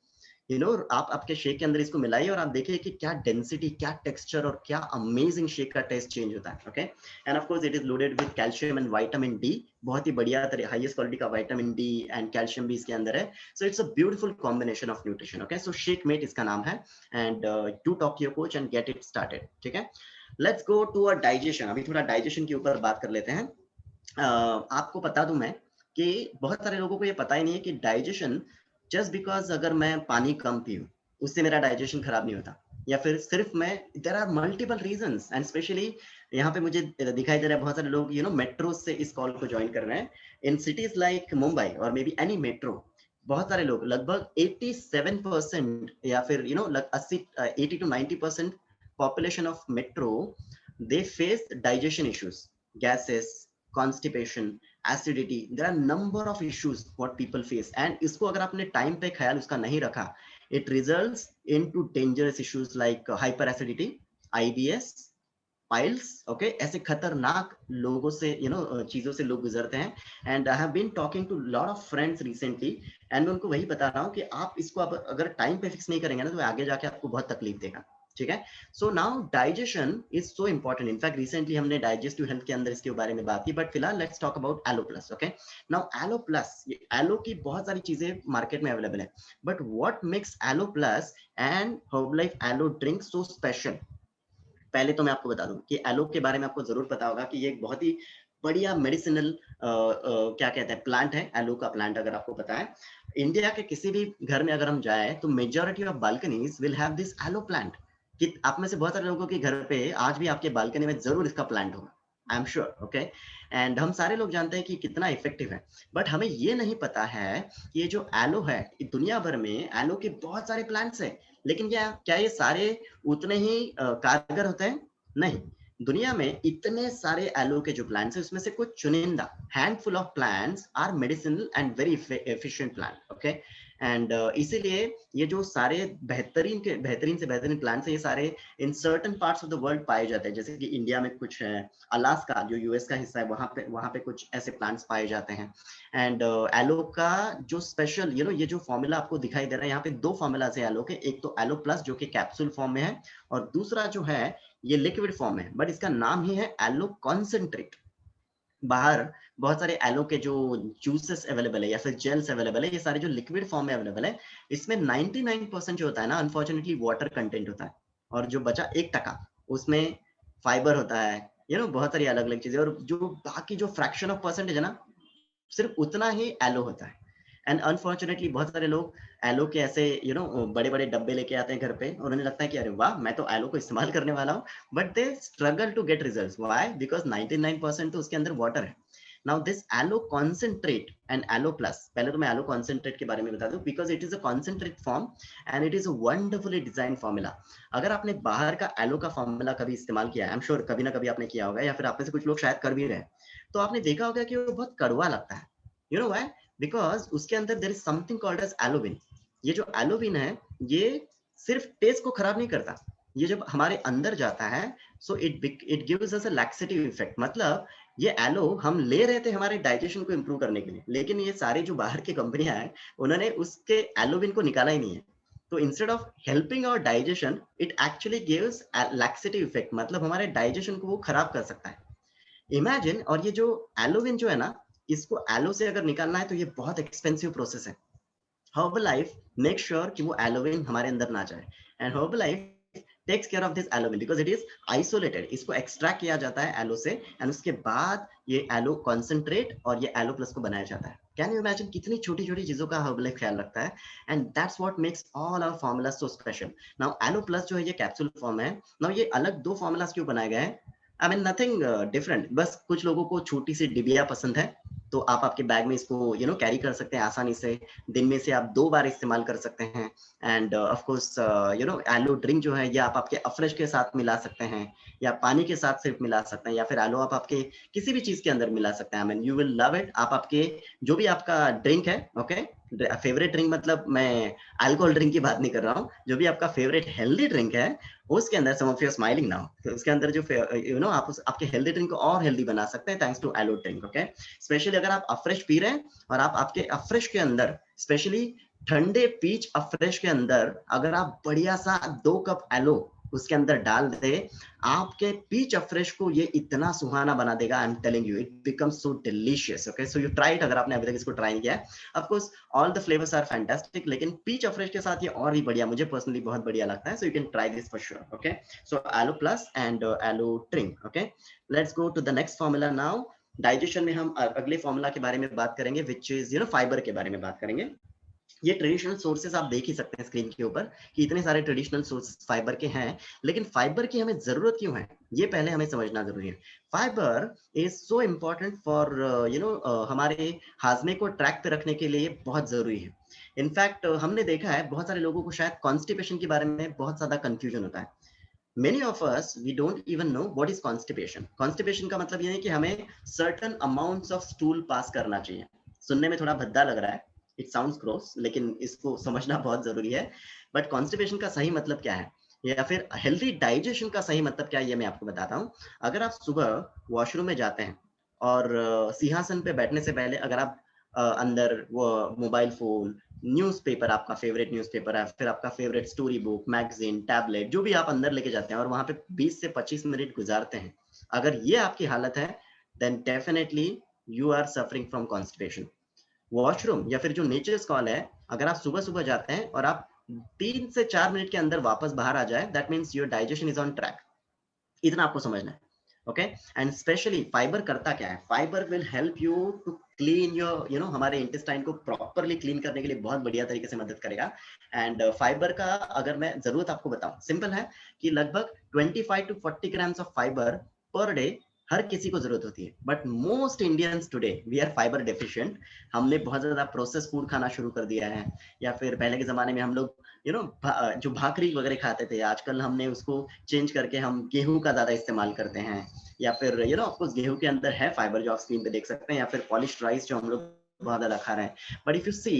आप आपके शेक के अंदर इसको मिलाइए और आप देखिए कि क्या डेंसिटी, क्या टेक्सचर और क्या अमेजिंग शेक का टेस्ट चेंज होता है, okay. And of course it is loaded with calcium and vitamin D, बहुत ही बढ़िया हाईएस्ट क्वालिटी का विटामिन डी एंड कैल्शियम भी इसके अंदर है। So it's a beautiful combination of nutrition, okay. So Shakemate इसका नाम है, and do talk to your coach and get it started, ठीक है। Let's go to a digestion. अभी थोड़ा डाइजेशन के ऊपर बात कर लेते हैं। आपको बता दूं मैं कि बहुत सारे लोगों को ये पता ही नहीं है कि डाइजेशन, जस्ट बिकॉज अगर मैं पानी कम पीऊं उससे मेरा डाइजेशन खराब नहीं होता, या फिर सिर्फ मैं, there are multiple reasons, and specially यहाँ पे मुझे दिखाई दे रहा है बहुत सारे लोग मेट्रो से इस कॉल को ज्वाइन कर रहे हैं। इन सिटीज लाइक मुंबई और मे बी एनी मेट्रो, बहुत सारे लोग, लगभग 87% या फिर 80 to 90% population of metro, they face digestion issues, gases, constipation, acidity. There are number of issues what people face, and इसको अगर आपने टाइम पे ख्याल उसका नहीं रखा, it results into dangerous issues like hyperacidity, IBS, piles, okay. ऐसे खतरनाक लोगों से चीजों से लोग गुजरते हैं। And I have been talking to lot of friends recently, and मैं उनको वही बता रहा हूँ कि आप इसको अगर टाइम पे फिक्स नहीं करेंगे ना तो आगे जाके आपको बहुत तकलीफ देगा, ठीक है। So now digestion is so important. In fact recently हमने डाइजेस्टिव हेल्थ के अंदर इसके बारे में बात की, बट फिलहाल let's talk about Aloe Plus, okay. Now Aloe Plus, aloe की बहुत सारी चीजें मार्केट में अवेलेबल है, but what makes Aloe Plus and Herbalife aloe drink so special. पहले तो मैं आपको बता दूं कि एलो के बारे में आपको जरूर पता होगा कि ये एक बहुत ही बढ़िया मेडिसिनल क्या कहते हैं प्लांट है। एलो का प्लांट अगर आपको पता है, इंडिया के किसी भी घर में अगर हम जाए तो majority of balconies will have this aloe plant. कि आप में से बहुत सारे लोगों के घर पे आज भी आपके बालकनी में जरूर इसका प्लांट होगा, आई एम श्योर, ओके। एंड हम सारे लोग जानते हैं कि कितना इफेक्टिव है, बट हमें ये नहीं पता है कि ये जो एलो है, दुनिया भर में एलो के बहुत सारे प्लांट्स हैं, लेकिन क्या क्या ये सारे उतने ही कारगर होते हैं? नहीं। दुनिया में इतने सारे एलो के जो प्लांट्स हैं उसमें से कुछ चुनिंदा handful of plants are medicinal and very efficient plant, okay. And इसीलिए ये जो सारे बेहतरीन से बेहतरीन प्लांट्स है, ये सारे in certain parts of the world पाए जाते हैं, जैसे कि इंडिया में कुछ है, अलास्का जो यूएस का हिस्सा है, वहाँ पे कुछ ऐसे प्लांट्स पाए जाते हैं। एंड एलो का जो स्पेशल ये जो फॉर्मूला आपको दिखाई दे रहा है, यहाँ पे दो फॉर्मूला है एलो के, एक तो एलो प्लस जो कि कैप्सूल फॉर्म में है, और दूसरा जो है ये लिक्विड फॉर्म है, बट इसका नाम ही है एलो कॉन्सेंट्रेट। बाहर बहुत सारे एलो के जो जूसेस अवेलेबल है या फिर जेल्स अवेलेबल है, ये सारे जो लिक्विड फॉर्म में अवेलेबल है, इसमें 99% जो होता है ना, अनफॉर्चुनेटली वाटर कंटेंट होता है, और जो बचा 1% उसमें फाइबर होता है, बहुत सारी अलग अलग चीजें, और जो बाकी जो फ्रैक्शन ऑफ परसेंटेज है ना, सिर्फ उतना ही एलो होता है। एंड अनफॉर्चुनेटली बहुत सारे लोग एलो के ऐसे बड़े बड़े डब्बे लेके आते हैं घर पे, और उन्हें लगता है कि अरे वाह, मैं तो एलो को इस्तेमाल करने वाला हूँ, but they struggle to get results. Why? Because 99% तो उसके अंदर वाटर है। Now this aloe concentrate and Aloe Plus, पहले तो मैं एलो कॉन्सेंट्रेट के बारे में बता दूं, because it is a concentrate form and it is a wonderfully design formula. अगर आपने बाहर का एलो का फॉर्मूला कभी इस्तेमाल किया है, आई एम श्योर कभी ना कभी आपने किया होगा, या फिर आप में से कुछ लोग शायद कर भी रहे हैं, तो आपने देखा होगा कि वो बहुत कड़वा लगता है। You know why? बिकॉज उसके अंदर there is something called as aloin. ये जो एलोविन है, ये सिर्फ टेस्ट को खराब नहीं करता, ये जब हमारे अंदर जाता है, so it gives us a laxative effect. मतलब ये एलो हम ले रहे थे हमारे डाइजेशन को इंप्रूव करने के लिए, लेकिन ये सारी जो बाहर की कंपनियां हैं, उन्होंने उसके एलोविन को निकाला ही नहीं है। तो instead of helping our digestion, it actually gives laxative effect, मतलब हमारे डाइजेशन को वो खराब कर सकता है। इमेजिन, और ये जो एलोविन जो है ना, इसको एलो से अगर निकालना है तो ये बहुत एक्सपेंसिव प्रोसेस है। हर्बलाइफ मेक श्योर कि वो एलोविन हमारे अंदर ना जाए, and Herbalife takes care of this aloin because it is isolated. इसको एक्सट्रैक्ट किया जाता है एलो से, एंड उसके बाद ये एलो कॉन्सेंट्रेट और ये एलो प्लस को बनाया जाता है। कैन यू इमेजिन कितनी छोटी छोटी चीजों का हर्बलाइफ ख्याल रखता है? And that's what makes all our formula so special. Now Aloe Plus जो है ये कैप्सूल फॉर्म है। नाउ ये अलग दो फॉर्मूलाज क्यों बनाए गए हैं? आई मीन नथिंग डिफरेंट, बस कुछ लोगों को छोटी सी डिबिया पसंद है, तो आप आपके बैग में इसको कैरी कर सकते हैं आसानी से। दिन में से आप 2 बार इस्तेमाल कर सकते हैं। And of course aloe drink जो है, ये आप आपके अफरेश के साथ मिला सकते हैं, या पानी के साथ सिर्फ मिला सकते हैं, या फिर एलो आप आपके किसी भी चीज के अंदर मिला सकते हैं। आई mean you will love it. आप आपके जो भी आपका ड्रिंक है, ओके, फेवरेट ड्रिंक, मतलब मैं अल्कोहल ड्रिंक की बात नहीं कर रहा हूँ, जो भी आपका फेवरेट हेल्दी ड्रिंक है, उसके अंदर सम ऑफ यू स्माइलिंग नाउ, तो उसके अंदर जो आप आपके हेल्दी ड्रिंक को और हेल्दी बना सकते हैं thanks to aloe drink. Okay, specially अगर आप अफ्रेश पी रहे हैं, और आप आपके अफ्रेश के अंदर, स्पेशली ठंडे पीच अफ्रेश के अंदर, अगर आप बढ़िया सा 2 कप एलो उसके अंदर डाल दे, आपके पीच अफ्रेश को ये इतना सुहाना बना देगा। I am telling you, it becomes so delicious. Okay, so you try it अगर आपने अभी तक इसको ट्राई नहीं किया है। Of course all the flavours are fantastic, लेकिन पीच अफ्रेश के साथ ये और भी बढ़िया, मुझे पर्सनली बहुत बढ़िया लगता है। So you can try this for sure. Okay, so Aloe Plus and aloe drink. Okay, let's go to the next formula now. Digestion में हम अगले फॉर्मूला के बारे में बात करेंगे, विच इज फाइबर के बारे में बात करेंगे। ये ट्रेडिशनल सोर्सेस आप देख ही सकते हैं स्क्रीन के ऊपर कि इतने सारे ट्रेडिशनल सोर्सेस फाइबर के हैं, लेकिन फाइबर की हमें जरूरत क्यों है, ये पहले हमें समझना जरूरी है। Fibre is so important for हमारे हाजमे को ट्रैक पे रखने के लिए बहुत जरूरी है। इनफैक्ट हमने देखा है बहुत सारे लोगों को शायद कॉन्स्टिपेशन के बारे में बहुत ज्यादा कंफ्यूजन होता है। Many of us we don't even know what is constipation. Constipation का मतलब ये है कि हमें certain amounts of stool pass करना चाहिए। सुनने में थोड़ा भद्दा लग रहा है, it sounds gross, लेकिन इसको समझना बहुत जरूरी है। बट कॉन्स्टिपेशन का सही मतलब क्या है, या फिर हेल्दी डाइजेशन का सही मतलब क्या है, ये मैं आपको बताता हूँ। अगर आप सुबह वॉशरूम में जाते हैं, और सिंहासन पे बैठने से पहले अगर आप अंदर वो मोबाइल फोन, न्यूज़पेपर, आपका फेवरेट न्यूज़पेपर है, फिर आपका favourite story book, magazine, tablet, जो भी आप अंदर लेके जाते हैं, और वहां पे 20 से 25 मिनट गुजारते हैं, अगर ये आपकी हालत है, then definitely you are suffering from constipation. Washroom या फिर जो नेचर्स कॉल है, अगर आप सुबह सुबह जाते हैं और आप 3 से 4 मिनट के अंदर वापस बाहर आ जाए, that means your digestion is on track. इतना आपको समझना है। ओके, एंड स्पेशली फाइबर करता क्या है, fibre will help you to clean your हमारे इंटेस्टाइन को प्रॉपरली क्लीन करने के लिए बहुत बढ़िया तरीके से मदद करेगा। एंड फाइबर का अगर मैं जरूरत आपको बताऊं, सिंपल है कि लगभग 25 to 40 grams of fibre per day हर किसी को जरूरत होती है। But most Indians today we are fibre deficient. हमने बहुत ज्यादा प्रोसेस फूड खाना शुरू कर दिया है, या फिर पहले के जमाने में हम लोग जो भाकरी वगैरह खाते थे, आजकल हमने उसको चेंज करके हम गेहूं का ज्यादा इस्तेमाल करते हैं, या फिर ऑफ कोर्स गेहूं के अंदर है फाइबर जो आप स्क्रीन पे देख सकते हैं, या फिर पॉलिश्ड राइस जो हम लोग बहुत ज्यादा खा रहे हैं। But if you see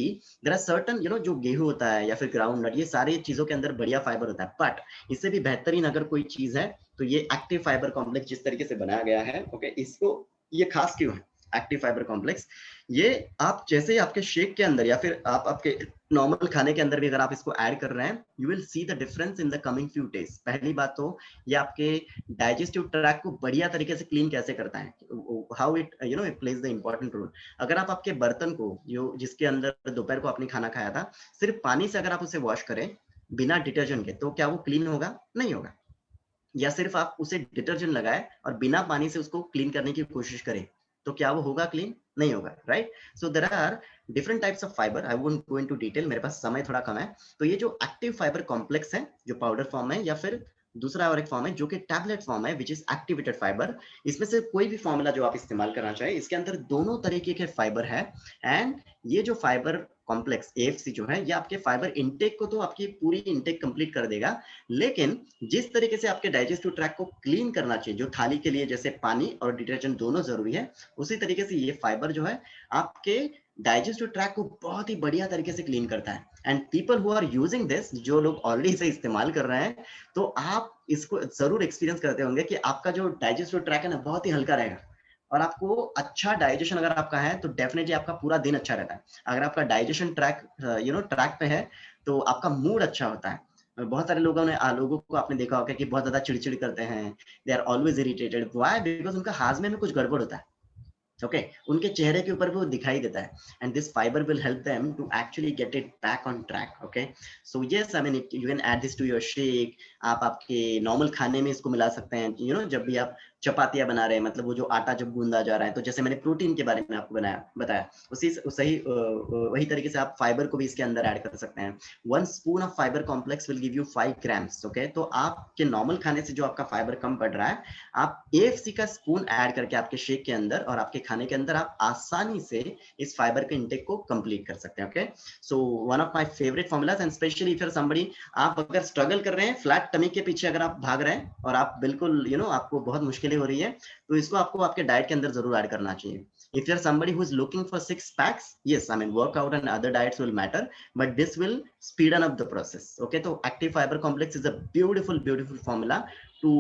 there are certain जो गेहूं होता है या फिर ग्राउंड नट, ये सारी चीजों के अंदर बढ़िया फाइबर होता है। बट इससे भी बेहतरीन अगर कोई चीज है तो ये एक्टिव फाइबर कॉम्प्लेक्स जिस तरीके से बनाया गया है, ओके, इसको ये खास क्यों है एक्टिव फाइबर कॉम्प्लेक्स, ये आप जैसे ही आपके शेक के अंदर या फिर आप आपके नॉर्मल खाने के अंदर भी अगर आप इसको ऐड कर रहे हैं, you will see the difference in the coming few days. पहली बात तो ये आपके डाइजेस्टिव ट्रैक को बढ़िया तरीके से क्लीन कैसे करता है, how it it plays the important role. अगर आप आपके बर्तन को जो जिसके अंदर दोपहर को आपने खाना खाया था, सिर्फ पानी से अगर आप उसे वॉश करें बिना डिटर्जेंट के, तो क्या वो क्लीन होगा? नहीं होगा। या सिर्फ आप उसे डिटर्जेंट लगाए और बिना पानी से उसको क्लीन करने की कोशिश करें, तो क्या वो होगा क्लीन? नहीं होगा, right? So there are different types of fibre, I won't go into detail, मेरे पास समय थोड़ा कम है। तो ये जो एक्टिव फाइबर कॉम्प्लेक्स है, जो पाउडर फॉर्म है, या फिर दूसरा और एक फॉर्म है जो कि टैबलेट फॉर्म है, विच इज एक्टिवेटेड फाइबर। इसमें से कोई भी फॉर्मूला जो आप इस्तेमाल करना चाहें, इसके अंदर दोनों तरीके के फाइबर है। एंड ये जो फाइबर कॉम्प्लेक्स एएफसी जो है, ये आपके फाइबर इनटेक को तो आपकी पूरी इनटेक कंप्लीट कर देगा, लेकिन जिस तरीके से आपके डाइजेस्टिव ट्रैक को क्लीन करना चाहिए, जो थाली के लिए जैसे पानी और डिटर्जेंट दोनों जरूरी है, उसी तरीके से ये फाइबर जो है आपके डाइजेस्टिव ट्रैक को बहुत ही बढ़िया तरीके से क्लीन करता है। And people who are using this, जो लोग ऑलरेडी इसे इस्तेमाल कर रहे हैं, तो आप इसको जरूर एक्सपीरियंस करते होंगे कि आपका जो डाइजेस्टिव ट्रैक है ना, बहुत ही हल्का रहेगा। और आपको अच्छा डाइजेशन अगर आपका है तो डेफिनेटली आपका पूरा दिन अच्छा रहता है। अगर आपका डाइजेशन ट्रैक ट्रैक पे है, तो आपका मूड अच्छा होता है। बहुत सारे लोगों को आपने देखा होगा कि बहुत ज्यादा चिड़चिड़ करते हैं, they are always irritated. Why? Because उनका हाजमे में कुछ गड़बड़ होता है, ओके, उनके चेहरे के ऊपर भी वो दिखाई देता है। And this fibre will help them to actually get it back on track, okay. So yes, I mean you can add this to your shake. आप आपके नॉर्मल खाने में इसको मिला सकते हैं, जब भी आप चपातियां बना रहे हैं, मतलब वो जो आटा जब गूंदा जा रहा है, तो जैसे मैंने प्रोटीन के बारे में आपको बताया, वही तरीके से आप फाइबर को भी इसके अंदर ऐड कर सकते हैं। 1 spoon of fibre complex will give you 5 grams, okay. तो आपके नॉर्मल खाने से जो आपका फाइबर कम पड़ रहा है, आप एएफसी का स्पून ऐड करके आपके शेक के अंदर और आपके खाने के अंदर आप आसानी से इस फाइबर के इंटेक को कंप्लीट कर सकते हैं, okay. So one of my favourite formulas, and specially if you are somebody, आप अगर स्ट्रगल कर रहे हैं फ्लैट टमी के पीछे, अगर आप भाग रहे हैं और आप बिल्कुल आपको बहुत मुश्किलें हो रही है, तो इसको आपको आपके डाइट के अंदर जरूर ऐड करना चाहिए। If you're somebody who is looking for 6 packs, yes, I mean workout and other diets will matter, but this will speeden up the process, okay? So active fiber complex is a beautiful formula to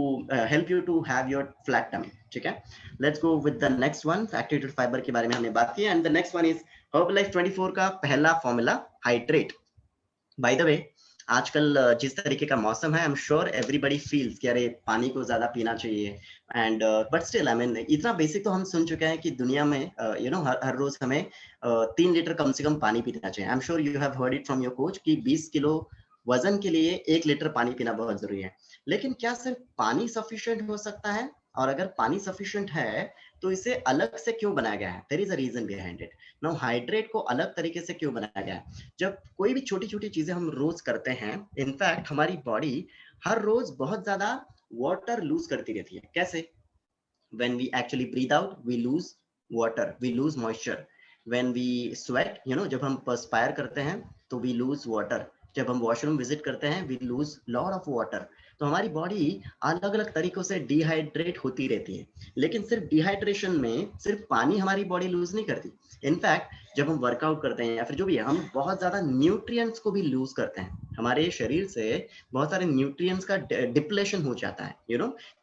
help you to have your flat tummy, ठीक है? Let's go with the next one. Activated fiber के बारे में हमने बात की, and the next one is Herbalife 24 का पहला formula, hydrate. By the way, आजकल जिस तरीके का मौसम है, आई एम श्योर एवरीबडी फील्स कि अरे पानी को ज्यादा पीना चाहिए। And but still, I mean इतना बेसिक तो हम सुन चुके हैं कि दुनिया में हर रोज हमें 3 लीटर कम से कम पानी पीना चाहिए। आई am sure you have heard it from your coach कि 20 किलो वजन के लिए 1 लीटर पानी पीना बहुत जरूरी है। लेकिन क्या सिर्फ पानी सफिशिएंट हो सकता है? और अगर पानी सफिशिएंट है, तो इसे अलग से क्यों बनाया गया है? There is a reason behind it. Now Hydrate को अलग तरीके से क्यों बनाया गया है? जब कोई भी छोटी छोटी चीजें हम रोज करते हैं, इनफैक्ट हमारी बॉडी हर रोज बहुत ज्यादा वाटर लूज करती रहती है। कैसे? when we actually breathe out, we lose water, we lose moisture. when we sweat, जब हम perspire करते हैं, तो we lose water. जब हम वॉशरूम विजिट करते हैं, we lose lot of water. तो हमारी बॉडी अलग अलग तरीकों से डिहाइड्रेट होती रहती है। लेकिन सिर्फ डिहाइड्रेशन में सिर्फ पानी हमारी बॉडी लूज नहीं करती। इनफैक्ट जब हम वर्कआउट करते हैं या फिर जो भी है, हम बहुत ज्यादा न्यूट्रिएंट्स को भी लूज करते हैं। हमारे शरीर से बहुत सारे न्यूट्रिएंट्स का डिप्लेशन हो जाता है।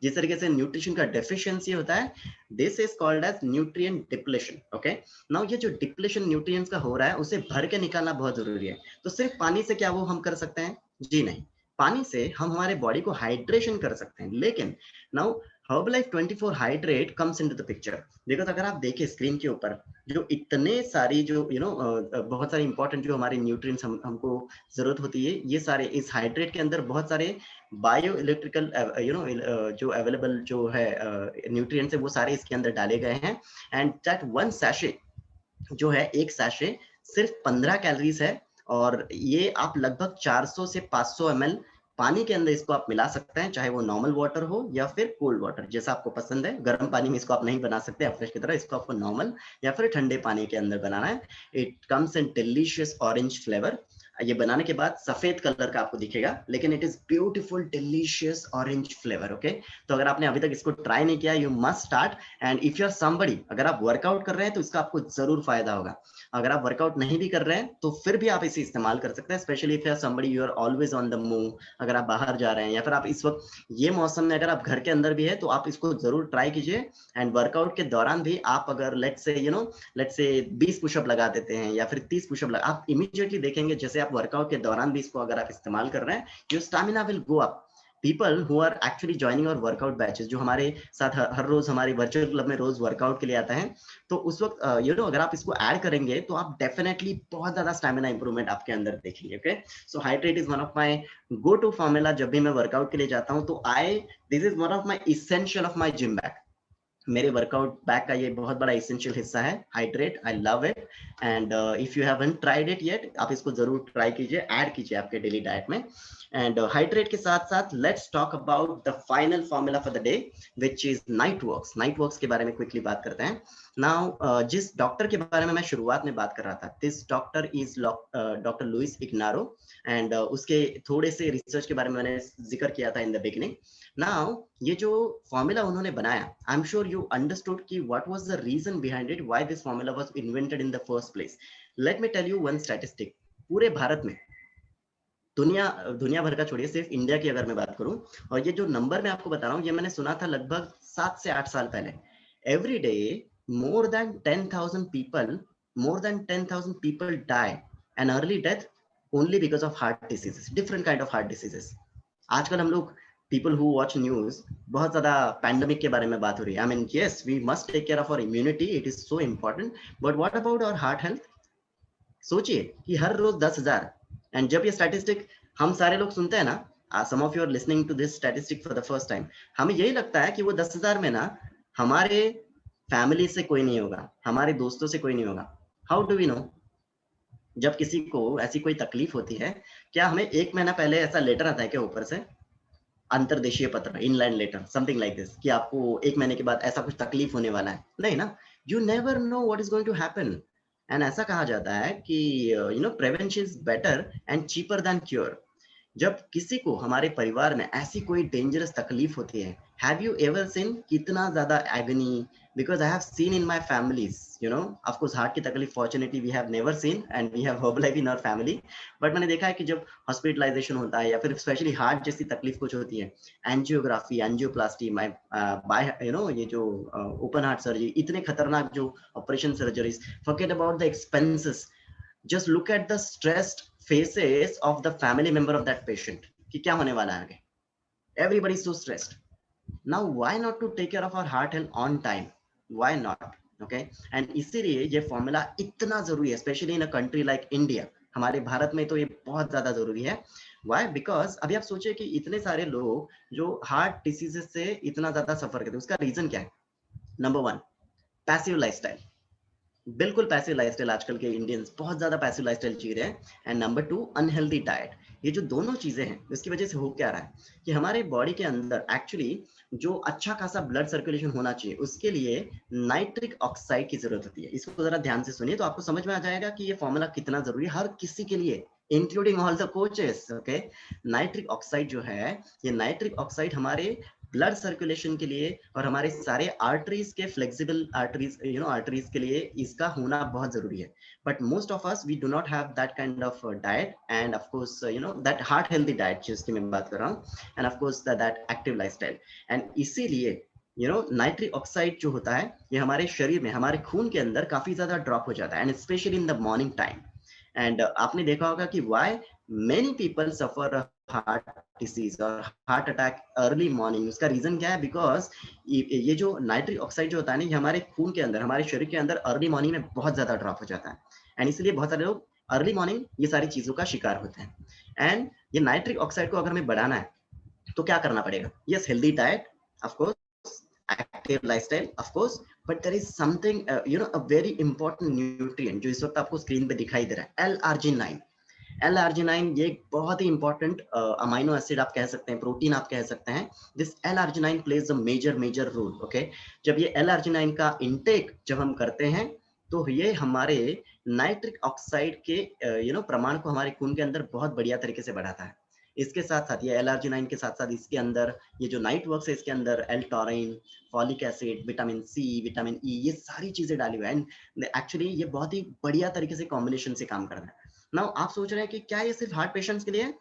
जिस तरीके से न्यूट्रिशन का डेफिशिएंसी होता है, this is called as nutrient depletion, okay. Now ये जो डिप्लेशन न्यूट्रिएंट्स का हो रहा है, उसे भर के निकालना बहुत जरूरी है। तो सिर्फ पानी से क्या वो हम कर सकते हैं? जी नहीं। पानी से हम हमारे बॉडी को हाइड्रेशन कर सकते हैं, लेकिन now Herbalife 24 hydrate comes into the picture. Because अगर आप देखें स्क्रीन के ऊपर, जो इतने सारी जो बहुत सारे इंपॉर्टेंट जो हमारे न्यूट्रिएंट्स हमको जरूरत होती है, ये सारे इस हाइड्रेट के अंदर बहुत सारे बायो इलेक्ट्रिकल जो अवेलेबल जो है न्यूट्रिएंट्स है, वो सारे इसके अंदर डाले गए हैं। एंड दैट 1 सैशे जो है, एक सैशे सिर्फ 15 कैलोरीज है। और ये आप लगभग 400 से 500 ml पानी के अंदर इसको आप मिला सकते हैं, चाहे वो नॉर्मल वाटर हो या फिर कोल्ड वाटर, जैसा आपको पसंद है। गर्म पानी में इसको आप नहीं बना सकते फ्रेश की तरह, इसको आपको नॉर्मल या फिर ठंडे पानी के अंदर बनाना है। It comes in delicious orange flavour. ये बनाने के बाद सफेद कलर का आपको दिखेगा, लेकिन it is beautiful delicious orange flavour. Okay, तो अगर आपने अभी तक इसको ट्राई नहीं किया, you must start. And if you are somebody, अगर आप वर्कआउट कर रहे हैं तो इसका आपको जरूर फायदा होगा। अगर आप वर्कआउट नहीं भी कर रहे हैं तो फिर भी आप इसे इस्तेमाल कर सकते हैं, specially if you are somebody you are always on the move. अगर आप बाहर जा रहे हैं या फिर आप इस वक्त ये मौसम में अगर आप घर के अंदर भी है तो आप इसको जरूर ट्राई कीजिए। एंड वर्कआउट के दौरान भी आप अगर लेट्स से 20 पुशअप लगा देते हैं या फिर 30 पुशअप लगा, आप इमीडिएटली देखेंगे जैसे आप वर्कआउट के दौरान भी इसको अगर आप इस्तेमाल कर रहे हैं, your stamina will go up. People who are actually joining और वर्कआउट बैचेस, जो हमारे साथ हर रोज हमारे वर्चुअल क्लब में रोज वर्कआउट के लिए आता है, तो उस वक्त अगर आप इसको ऐड करेंगे तो आप डेफिनेटली बहुत ज्यादा स्टैमिना इंप्रूवमेंट आपके अंदर देखेंगे। Okay, so Hydrate is one of my go to formula. जब भी मैं वर्कआउट के लिए जाता हूँ तो this is one of my essential of my gym bag. मेरे वर्कआउट बैग का ये बहुत बड़ा इसेंशियल हिस्सा है, Hydrate. I love it. And if you haven't tried it yet, आप इसको जरूर ट्राई कीजिए, ऐड कीजिए आपके डेली डाइट में। एंड हाइड्रेट के साथ साथ let's talk about the final formula for the day, which is night works. Night works के बारे में क्विकली बात करते हैं। नाउ जिस डॉक्टर के बारे में मैं शुरुआत में बात कर रहा था, this doctor is doctor Louis Ignarro. And उसके थोड़े से रिसर्च के बारे में मैंने जिक्र किया था इन द बिगिनिंग। नाउ ये जो फॉर्मूला उन्होंने बनाया, I am sure you understood कि what was the reason behind it, why this formula was invented in the first place. Let me tell you one statistic. पूरे भारत में, दुनिया भर का छोड़िए, सिर्फ इंडिया की अगर मैं बात करूं, और ये जो नंबर मैं आपको बता रहा हूं ये मैंने सुना था लगभग 7 से 8 साल पहले। Every day more than 10,000 people, more than 10,000 people die an early death only because of heart diseases, different kind of heart diseases. आजकल हम लोग people who watch news, बहुत ज्यादा पैंडेमिक के बारे में बात हो रही है। I mean, yes, we must take care of our immunity, it is so important, but what about our heart health? सोचिए कि हर रोज 10,000, एंड जब ये स्टैटिस्टिक हम सारे लोग सुनते हैं ना, some of you are listening to this statistic for the first time, हमें यही लगता है कि वो 10,000 में ना हमारे फैमिली से कोई नहीं होगा, हमारे दोस्तों से कोई नहीं होगा। How do we know? जब किसी को ऐसी कोई तकलीफ होती है, क्या हमें 1 महीना पहले ऐसा लेटर आता है क्या ऊपर से, अंतरदेशीय पत्र, inland letter, something like this, कि आपको 1 महीने के बाद ऐसा कुछ तकलीफ होने वाला है? नहीं ना, you never know what is going to happen. And ऐसा कहा जाता है कि prevention is better and cheaper than cure. जब किसी को हमारे परिवार में ऐसी कोई डेंजरस तकलीफ होती है, हैव यू एवर सीन कितना ज्यादा agony? Because I have seen in my families, of course heart की तकलीफ fortunately we have never seen and we have Herbalife in our family, but मैंने देखा है कि जब हॉस्पिटलाइजेशन होता है या फिर स्पेशली हार्ट जैसी तकलीफ कुछ होती है, एंजियोग्राफी, एंजियोप्लास्टी, ये जो ओपन हार्ट सर्जरी, इतने खतरनाक जो operation surgeries, forget about the expenses, just look at the stressed faces of the family member of that patient कि क्या होने वाला है आगे। Everybody is so stressed. Now why not to take care of our heart health on time? Why not? Okay, and इसीलिए ये formula इतना जरूरी है, specially in a country like India. हमारे भारत में तो ये बहुत ज्यादा जरूरी है। Why? Because अभी आप सोचिए कि इतने सारे लोग जो हार्ट डिसीजेस से इतना ज्यादा सफर करते हैं, उसका रीजन क्या है? Number 1, passive lifestyle. बिल्कुल पैसिव लाइफस्टाइल, आजकल के इंडियंस बहुत ज्यादा पैसिव लाइफस्टाइल जी रहे हैं। And number 2, unhealthy diet. ये जो दोनों चीजें हैं, इसकी वजह से हो क्या रहा है कि हमारे बॉडी के अंदर एक्चुअली जो अच्छा खासा ब्लड सर्कुलेशन होना चाहिए, उसके लिए नाइट्रिक ऑक्साइड की जरूरत होती है। इसको जरा ध्यान से सुनिए तो आपको समझ में आ जाएगा कि ये फॉर्मूला कितना जरूरी है हर किसी के लिए, including all the coaches. Okay, nitric oxide जो है, ये नाइट्रिक ऑक्साइड हमारे ब्लड सर्कुलेशन के लिए और हमारे सारे आर्टरीज के फ्लेक्सिबल आर्टरीज आर्टरीज के लिए इसका होना बहुत जरूरी है। But most of us we do not have that kind of diet, and of course that heart healthy diet जिसकी मैं बात कर रहा हूँ, and of course that active lifestyle. And इसीलिए नाइट्रिक ऑक्साइड जो होता है, ये हमारे शरीर में, हमारे खून के अंदर काफी ज्यादा ड्रॉप हो जाता है, and specially in the morning time. And आपने देखा होगा कि why many people suffer heart disease और हार्ट अटैक अर्ली मॉर्निंग। उसका रीजन क्या है? बिकॉज ये जो नाइट्रिक ऑक्साइड जो होता है ना, ये हमारे खून के अंदर, हमारे शरीर के अंदर अर्ली मॉर्निंग में बहुत ज्यादा ड्रॉप हो जाता है, एंड इसलिए बहुत सारे लोग अर्ली मॉर्निंग ये सारी चीजों का शिकार होते हैं। एंड ये नाइट्रिक ऑक्साइड को अगर हमें बढ़ाना है तो क्या करना पड़ेगा? Yes, healthy diet, of course, active lifestyle, of course, but there is something a very important nutrient जो इस वक्त आपको स्क्रीन पे दिखाई दे रहा है, L-arginine। L-arginine ये एक बहुत ही इंपॉर्टेंट अमाइनो एसिड आप कह सकते हैं, प्रोटीन आप कह सकते हैं। This L-arginine plays a major role. Okay, जब ये L-arginine का इनटेक जब हम करते हैं तो ये हमारे नाइट्रिक ऑक्साइड के प्रमाण को हमारे खून के अंदर बहुत बढ़िया तरीके से बढ़ाता है। इसके साथ साथ ये LRG9 के साथ साथ इसके अंदर ये जो नाइट वर्क्स है, इसके अंदर L taurine, folic acid, vitamin C, vitamin E, ये सारी चीजें डाली हुई है। एंड एक्चुअली ये बहुत ही बढ़िया तरीके से कॉम्बिनेशन से काम कर रहा है। नाउ आप सोच रहे हैं कि क्या ये सिर्फ हार्ट पेशेंट्स के लिए है?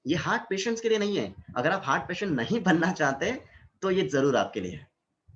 ये हार्ट पेशेंट्स के लिए नहीं है। अगर आप हार्ट पेशेंट नहीं बनना चाहते तो ये जरूर आपके लिए है।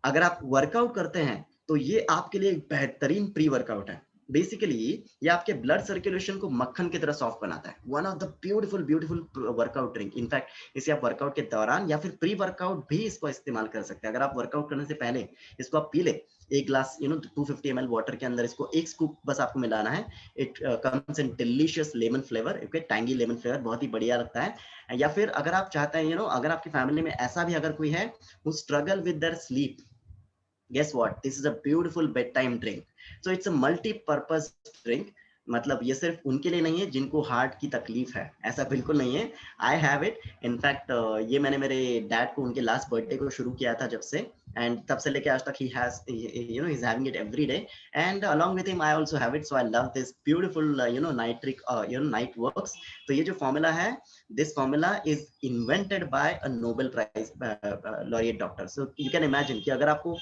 अगर आप वर्कआउट करते हैं तो ये आपके लिए एक बेहतरीन प्री वर्कआउट है। बेसिकली ये आपके ब्लड सर्कुलेशन को मक्खन की तरह सॉफ्ट बनाता है। One of the beautiful workout drink. In fact इसे आप वर्कआउट के दौरान या फिर प्री वर्कआउट भी इसको इस्तेमाल कर सकते हैं। अगर आप वर्कआउट करने से पहले इसको आप पी ले, एक ग्लास 250 ml वाटर के अंदर इसको एक स्कूप बस आपको मिलाना है। It comes in delicious lemon flavour, okay, tangy lemon flavour, बहुत ही बढ़िया लगता है। या फिर अगर आप चाहते हैं अगर आपकी फैमिली में ऐसा भी अगर कोई है who struggle with their sleep, guess what, this is a beautiful bedtime drink. So it's a multi-purpose drink. मतलब ये सिर्फ उनके लिए नहीं है जिनको हार्ट की तकलीफ है, ऐसा बिल्कुल नहीं है। I have it. इनफैक्ट ये मैंने मेरे डैड को उनके लास्ट बर्थडे को शुरू किया था जब से, एंड तब से लेके आज तक he has he's having it every day, and along with him I also have it. So I love this beautiful nitric night works. तो ये जो फॉर्मूला है, this formula is invented by a Nobel Prize laureate doctor. So you can imagine कि अगर आपको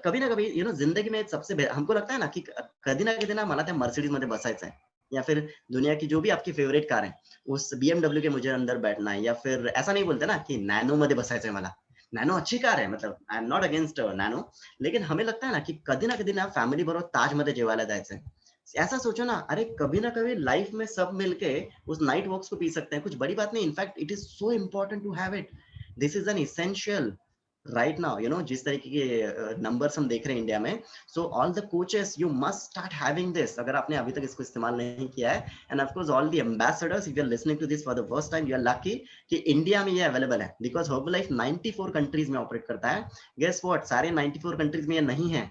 कभी ना कभी जिंदगी में सबसे हमको लगता है ना कि कधी ना कधी ना मला त्या मर्सिडीज मध्ये बसायचं है, या फिर दुनिया की जो भी आपकी फेवरेट कार है उस BMW के मुझे अंदर बैठना है, या फिर ऐसा नहीं बोलते ना कि नैनो मध्ये बसायचंय मला। नैनो अच्छी कार है, मतलब I am not against nano, लेकिन हमें लगता है ना कि कधी ना फॅमिली बरोबर ताज मध्ये जेवायला जायचंय। ऐसा सोचो ना, अरे कभी ना कभी लाइफ में सब मिलके उस नाइट वॉक्स को पी सकते हैं, कुछ बड़ी बात नहीं। In fact it is so important to have it. This is an essential right now. जिस तरीके के नंबर्स हम देख रहे हैं इंडिया में, so all the coaches you must start having this, अगर आपने अभी तक इसको इस्तेमाल नहीं किया है। And of course all the ambassadors, if you are listening to this for the first time, you are lucky कि इंडिया में ये अवेलेबल है, बिकॉज हर्बलाइफ 94 कंट्रीज में ऑपरेट करता है। गेस व्हाट, सारे 94 कंट्रीज में ये नहीं है।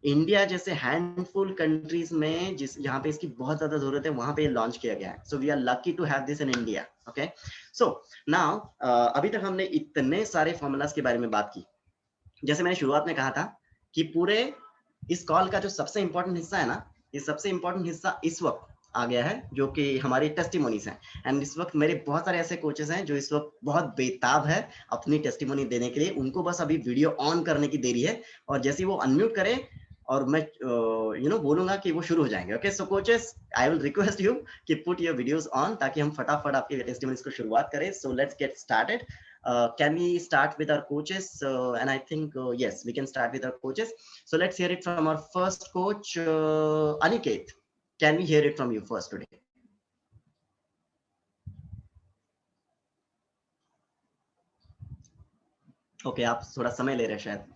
इंडिया जैसे हैंडफुल कंट्रीज में जिस जहां पे इसकी बहुत ज्यादा जरूरत है, वहां पे लॉन्च किया गया है। So we are lucky to have this in India. Okay, so now अभी तक हमने इतने सारे फॉर्मूलाज के बारे में बात की। जैसे मैंने शुरुआत में कहा था कि पूरे इस कॉल का जो सबसे इंपॉर्टेंट हिस्सा है ना, ये सबसे इंपॉर्टेंट हिस्सा इस वक्त आ गया है, जो कि हमारी टेस्टिमोनीज हैं। एंड इस वक्त मेरे बहुत सारे ऐसे कोचेस हैं जो इस वक्त बहुत बेताब है अपनी टेस्टिमोनी देने के लिए। उनको बस अभी वीडियो ऑन करने की देरी है, और जैसे ही वो अनम्यूट करें और मैं बोलूंगा कि वो शुरू हो जाएंगे। Okay, so coaches, I will request you कि पुट योर वीडियोस ऑन, ताकि हम फटाफट आपके टेस्टिमोनीज को शुरुआत करें। So let's get started. Can we start with our coaches? And I think yes, we can start with our coaches. So let's hear it from our first coach, Aniket. Can we hear it from you first today? Okay, आप थोड़ा समय ले रहे हैं शायद।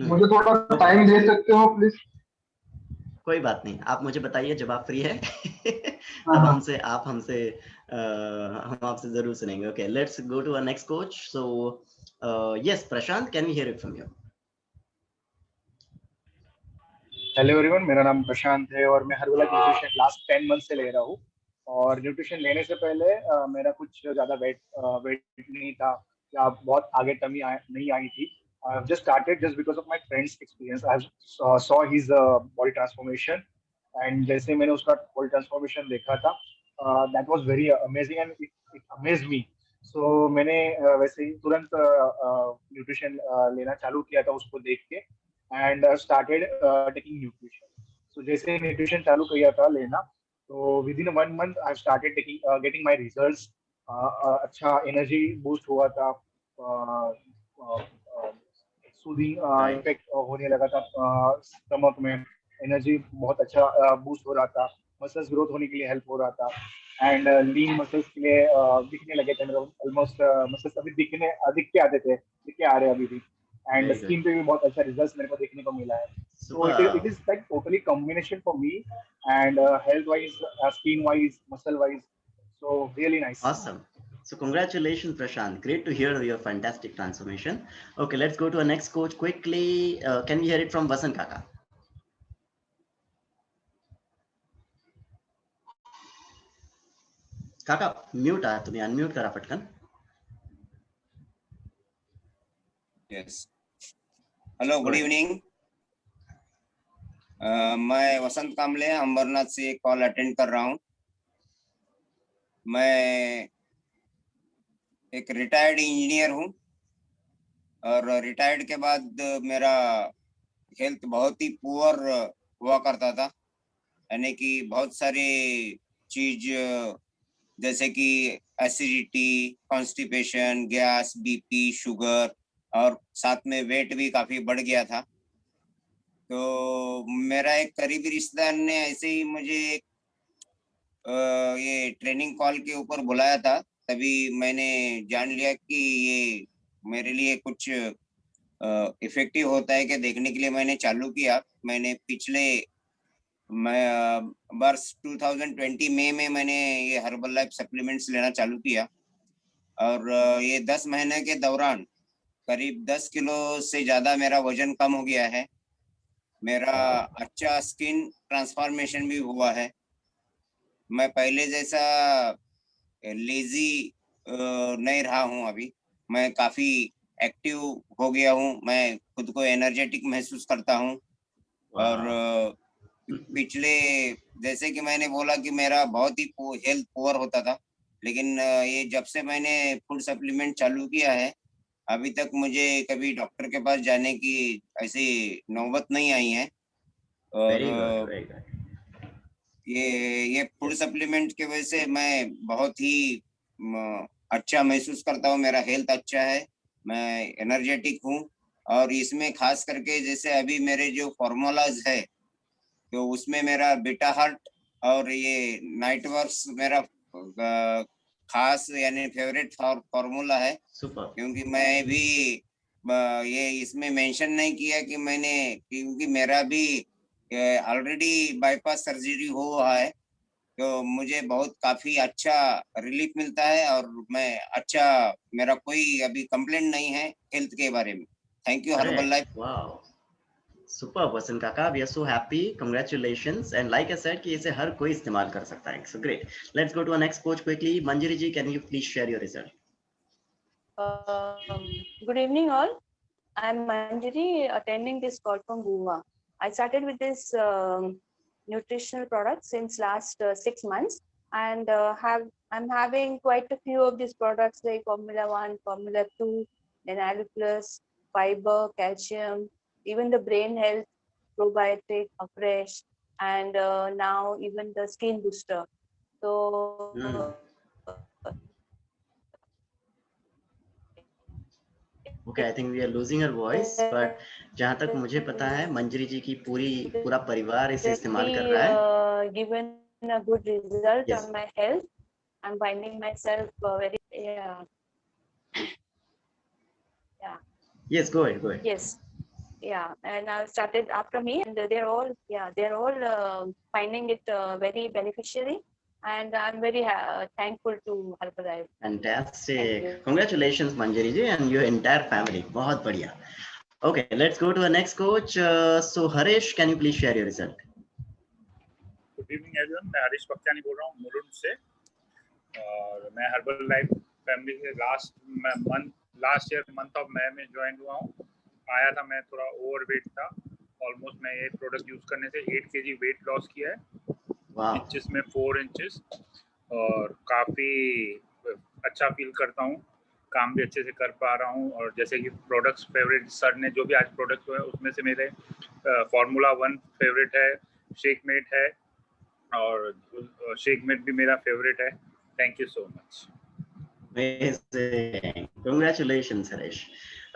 मुझे थोड़ा time दे सकते हो प्लीज? कोई बात नहीं, आप मुझे बताइए जब आप फ्री है तब हाँ हमसे आप हमसे हम आपसे जरूर सुनेंगे। Okay, let's go to our next coach. So yes Prashant, can we hear it from you? Hello everyone, मेरा नाम प्रशांत है और मैं हर्बलाइफ न्यूट्रिशन लास्ट 10 मंथ से ले रहा हूँ। और न्यूट्रिशन लेने से पहले मेरा कुछ ज़्यादा वेट नहीं था या बहुत आगे टमी नहीं आई थी। I just started just because of my friend's experience. I saw his body transformation, and जैसे मैंने उसका बॉडी ट्रांसफॉर्मेशन देखा था, that was very amazing and it amazed me. So मैंने वैसे ही तुरंत न्यूट्रिशन लेना चालू किया था उसको देख के, एंड स्टार्टेड टेकिंग न्यूट्रिशन। सो जैसे न्यूट्रिशन चालू किया था लेना, तो with in 1 month I started taking getting my results. अच्छा एनर्जी बूस्ट हुआ था, सूदिंग राइट, इफेक्ट होने लगा था स्टमक में। एनर्जी बहुत अच्छा बूस्ट हो रहा था, मसल्स ग्रोथ होने के लिए हेल्प हो रहा था, एंड लीन मसल्स के लिए दिखने लगे थे मेरे ऑलमोस्ट। मसल्स अभी दिख के आते थे, दिख के आ रहे हैं अभी भी। एंड वेरी गुड, स्किन पे भी बहुत अच्छा रिजल्ट मेरे को देखने को मिला है। So it super, is like totally combination for me, and health wise, skin wise, muscle wise, so really nice. awesome. So congratulations Prashant, great to hear your fantastic transformation. Okay, let's go to our next coach quickly. Can we hear it from Vasant Kaka? काका mute आहे, तुम्ही unmute करा पटकन. Yes. Hello, good evening. मैं वसंत कामले अंबरनाथ से call attend कर रहा हूँ। मैं एक रिटायर्ड इंजीनियर हूँ और रिटायर्ड के बाद मेरा हेल्थ बहुत ही पुअर हुआ करता था, यानी कि बहुत सारी चीज जैसे कि acidity, constipation, gas, BP, sugar और साथ में वेट भी काफी बढ़ गया था। तो मेरा एक करीबी रिश्तेदार ने ऐसे ही मुझे ये ट्रेनिंग कॉल के ऊपर बुलाया था, तभी मैंने जान लिया कि ये मेरे लिए कुछ इफेक्टिव होता है कि देखने के लिए मैंने चालू किया। मैंने पिछले वर्ष 2020 में मैंने ये हर्बल लाइफ सप्लीमेंट्स लेना चालू किया और ये 10 महीने के दौरान करीब 10 किलो से ज़्यादा मेरा वजन कम हो गया है। मेरा अच्छा स्किन ट्रांसफॉर्मेशन भी हुआ है। मैं पहले जैसा लेजी नहीं रहा हूँ अभी। मैं काफ़ी एक्टिव हो गया हूँ। मैं खुद को एनर्जेटिक महसूस करता हूँ। और पिछले जैसे कि मैंने बोला कि मेरा बहुत ही हेल्थ पुअर होता था, लेकिन ये जब से मैंने फूड सप्लीमेंट चालू किया है, अभी तक मुझे कभी डॉक्टर के पास जाने की ऐसी नौबत नहीं आई है। और very good. ये फूड सप्लीमेंट के वजह से मैं बहुत ही अच्छा महसूस करता हूँ। मेरा हेल्थ अच्छा है, मैं एनर्जेटिक हूँ। और इसमें खास करके जैसे अभी मेरे जो फॉर्मूलाज है, तो उसमें मेरा बीटा हार्ट और ये नाइट वर्क्स मेरा खास यानी फेवरेट फॉर्मूला है। क्योंकि मैं भी ये इसमें मेंशन नहीं किया कि मैंने, क्योंकि मेरा भी ऑलरेडी बाईपास सर्जरी हुआ है, तो मुझे बहुत काफी अच्छा रिलीफ मिलता है और मैं अच्छा, मेरा कोई अभी कंप्लेंट नहीं है हेल्थ के बारे में। Thank you herbal life. Wow. Super, Vasan Kaka. We are so happy. Congratulations. And like I said, कि इसे हर कोई इस्तेमाल कर सकता है. So great. Let's go to our next coach quickly. Manjari ji, can you please share your result? Good evening, all. I am Manjari, attending this call from Goa. I started with this nutritional product since last 6 months, and I'm having quite a few of these products like Formula 1, Formula 2, then Alu Plus, fiber, calcium, even the brain health, probiotic, afresh, and now even the skin booster. So Okay, I think we are losing her voice, but जहाँ तक मुझे पता है मंजरी जी की पूरा परिवार इसे इस्तेमाल कर रहा है. Given a good result Yes. on my health. I'm finding myself very Yes, go ahead. Yes, yeah, and I started after me, and they're all finding it very beneficiary, and I'm very thankful to Herbalife. Fantastic. Congratulations, Manjari ji, and your entire family. बहुत बढ़िया. Okay, let's go to our next coach. So Harish, can you please share your result? Good evening everyone, मैं हरीश बख्तियानी बोल रहा हूँ मुलुंड से और मैं Herbalife family से last year month of May में ज्वाइन हुआ हूँ। आया था, मैं थोड़ा ओवरवेट था। ऑलमोस्ट मैं ये प्रोडक्ट यूज करने से 8 kg वेट लॉस किया है। इंचेस में 4 इंचेस और काफ़ी अच्छा फील करता हूँ। काम भी अच्छे से कर पा रहा हूँ। और जैसे कि प्रोडक्ट्स फेवरेट सर ने जो भी आज प्रोडक्ट हुए उसमें से मेरे फार्मूला 1 फेवरेट है, शेकमेट है और शेकमेट भी मेरा फेवरेट है। Thank you so much. Amazing. Congratulations, Harish.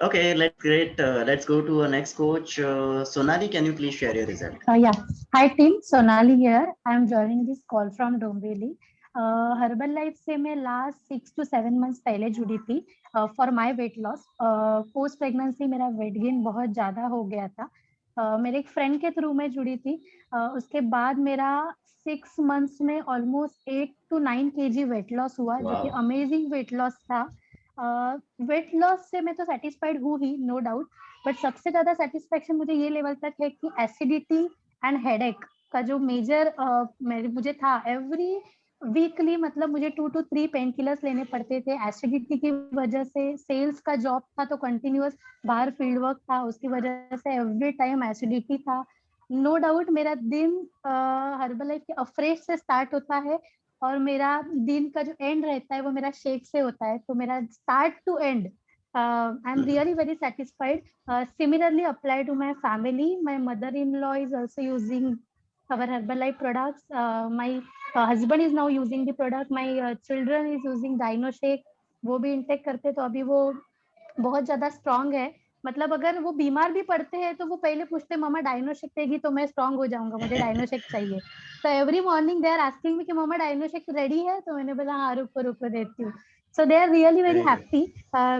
Okay, let's go to our next coach. Sonali, can you please share your result? Yeah. Hi team, Sonali here. I am joining this call from Dombeli. Herbal life से मैं last 6 to 7 months पहले जुड़ी थी for my weight loss. Post pregnancy मेरा weight gain बहुत ज्यादा हो गया था। मेरे एक फ्रेंड के थ्रू में जुड़ी थी। उसके बाद मेरा 6 months में almost 8 to 9 kg weight loss हुआ, जो कि अमेजिंग वेट लॉस था। वेट लॉस से मैं तो सेटिस्फाइड हूँ ही, नो डाउट, बट सबसे ज्यादा सेटिस्फेक्शन मुझे ये लेवल तक है कि एसिडिटी एंड हेडेक का जो मेजर मुझे था, एवरी वीकली मतलब मुझे 2 to 3 पेन किलर्स लेने पड़ते थे एसिडिटी की वजह से। सेल्स का जॉब था तो कंटिन्यूअस बाहर फील्ड वर्क था, उसकी वजह से एवरी टाइम एसिडिटी था। नो डाउट मेरा दिन हर्बल लाइफ के अफ्रेश से स्टार्ट होता है और मेरा दिन का जो एंड रहता है वो मेरा शेक से होता है, तो मेरा start to end I am really very satisfied. Similarly applied to my family. My mother-in-law is also using our Herbalife products. My husband is now using the product. My children is using Dino Shake. वो भी intake करते, तो अभी वो बहुत ज्यादा strong है. मतलब अगर वो बीमार भी पड़ते हैं तो वो पहले पूछते मम्मा डाइनो शेक देगी तो मैं स्ट्रांग हो जाऊंगा, मुझे डाइनो शेक चाहिए. तो every morning they are asking me कि मम्मा डाइनो शेक रेडी है, तो मैंने बोला हाँ रुको रुको देती हूँ. So they are really very happy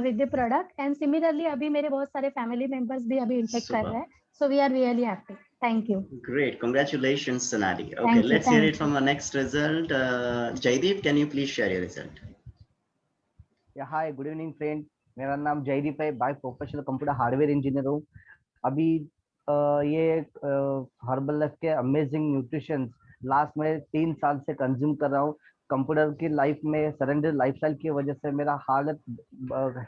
with the product. And similarly अभी मेरे बहुत सारे फैमिली मेंबर्स भी अभी इंटेक कर रहे हैं. So we are really happy. Thank you. Great. Congratulations, Sonali. Okay, Thank you, let's hear thank it from our next result. Jaideep, can you please share your result? Yeah, hi, good evening friend. मेरा नाम जयदीप है, by professional computer hardware engineer हूँ. अभी ये herbal life के amazing nutrition last में 3 साल से कंज्यूम कर रहा हूँ. कंप्यूटर की लाइफ में सरेंडर लाइफस्टाइल की वजह से मेरा हालत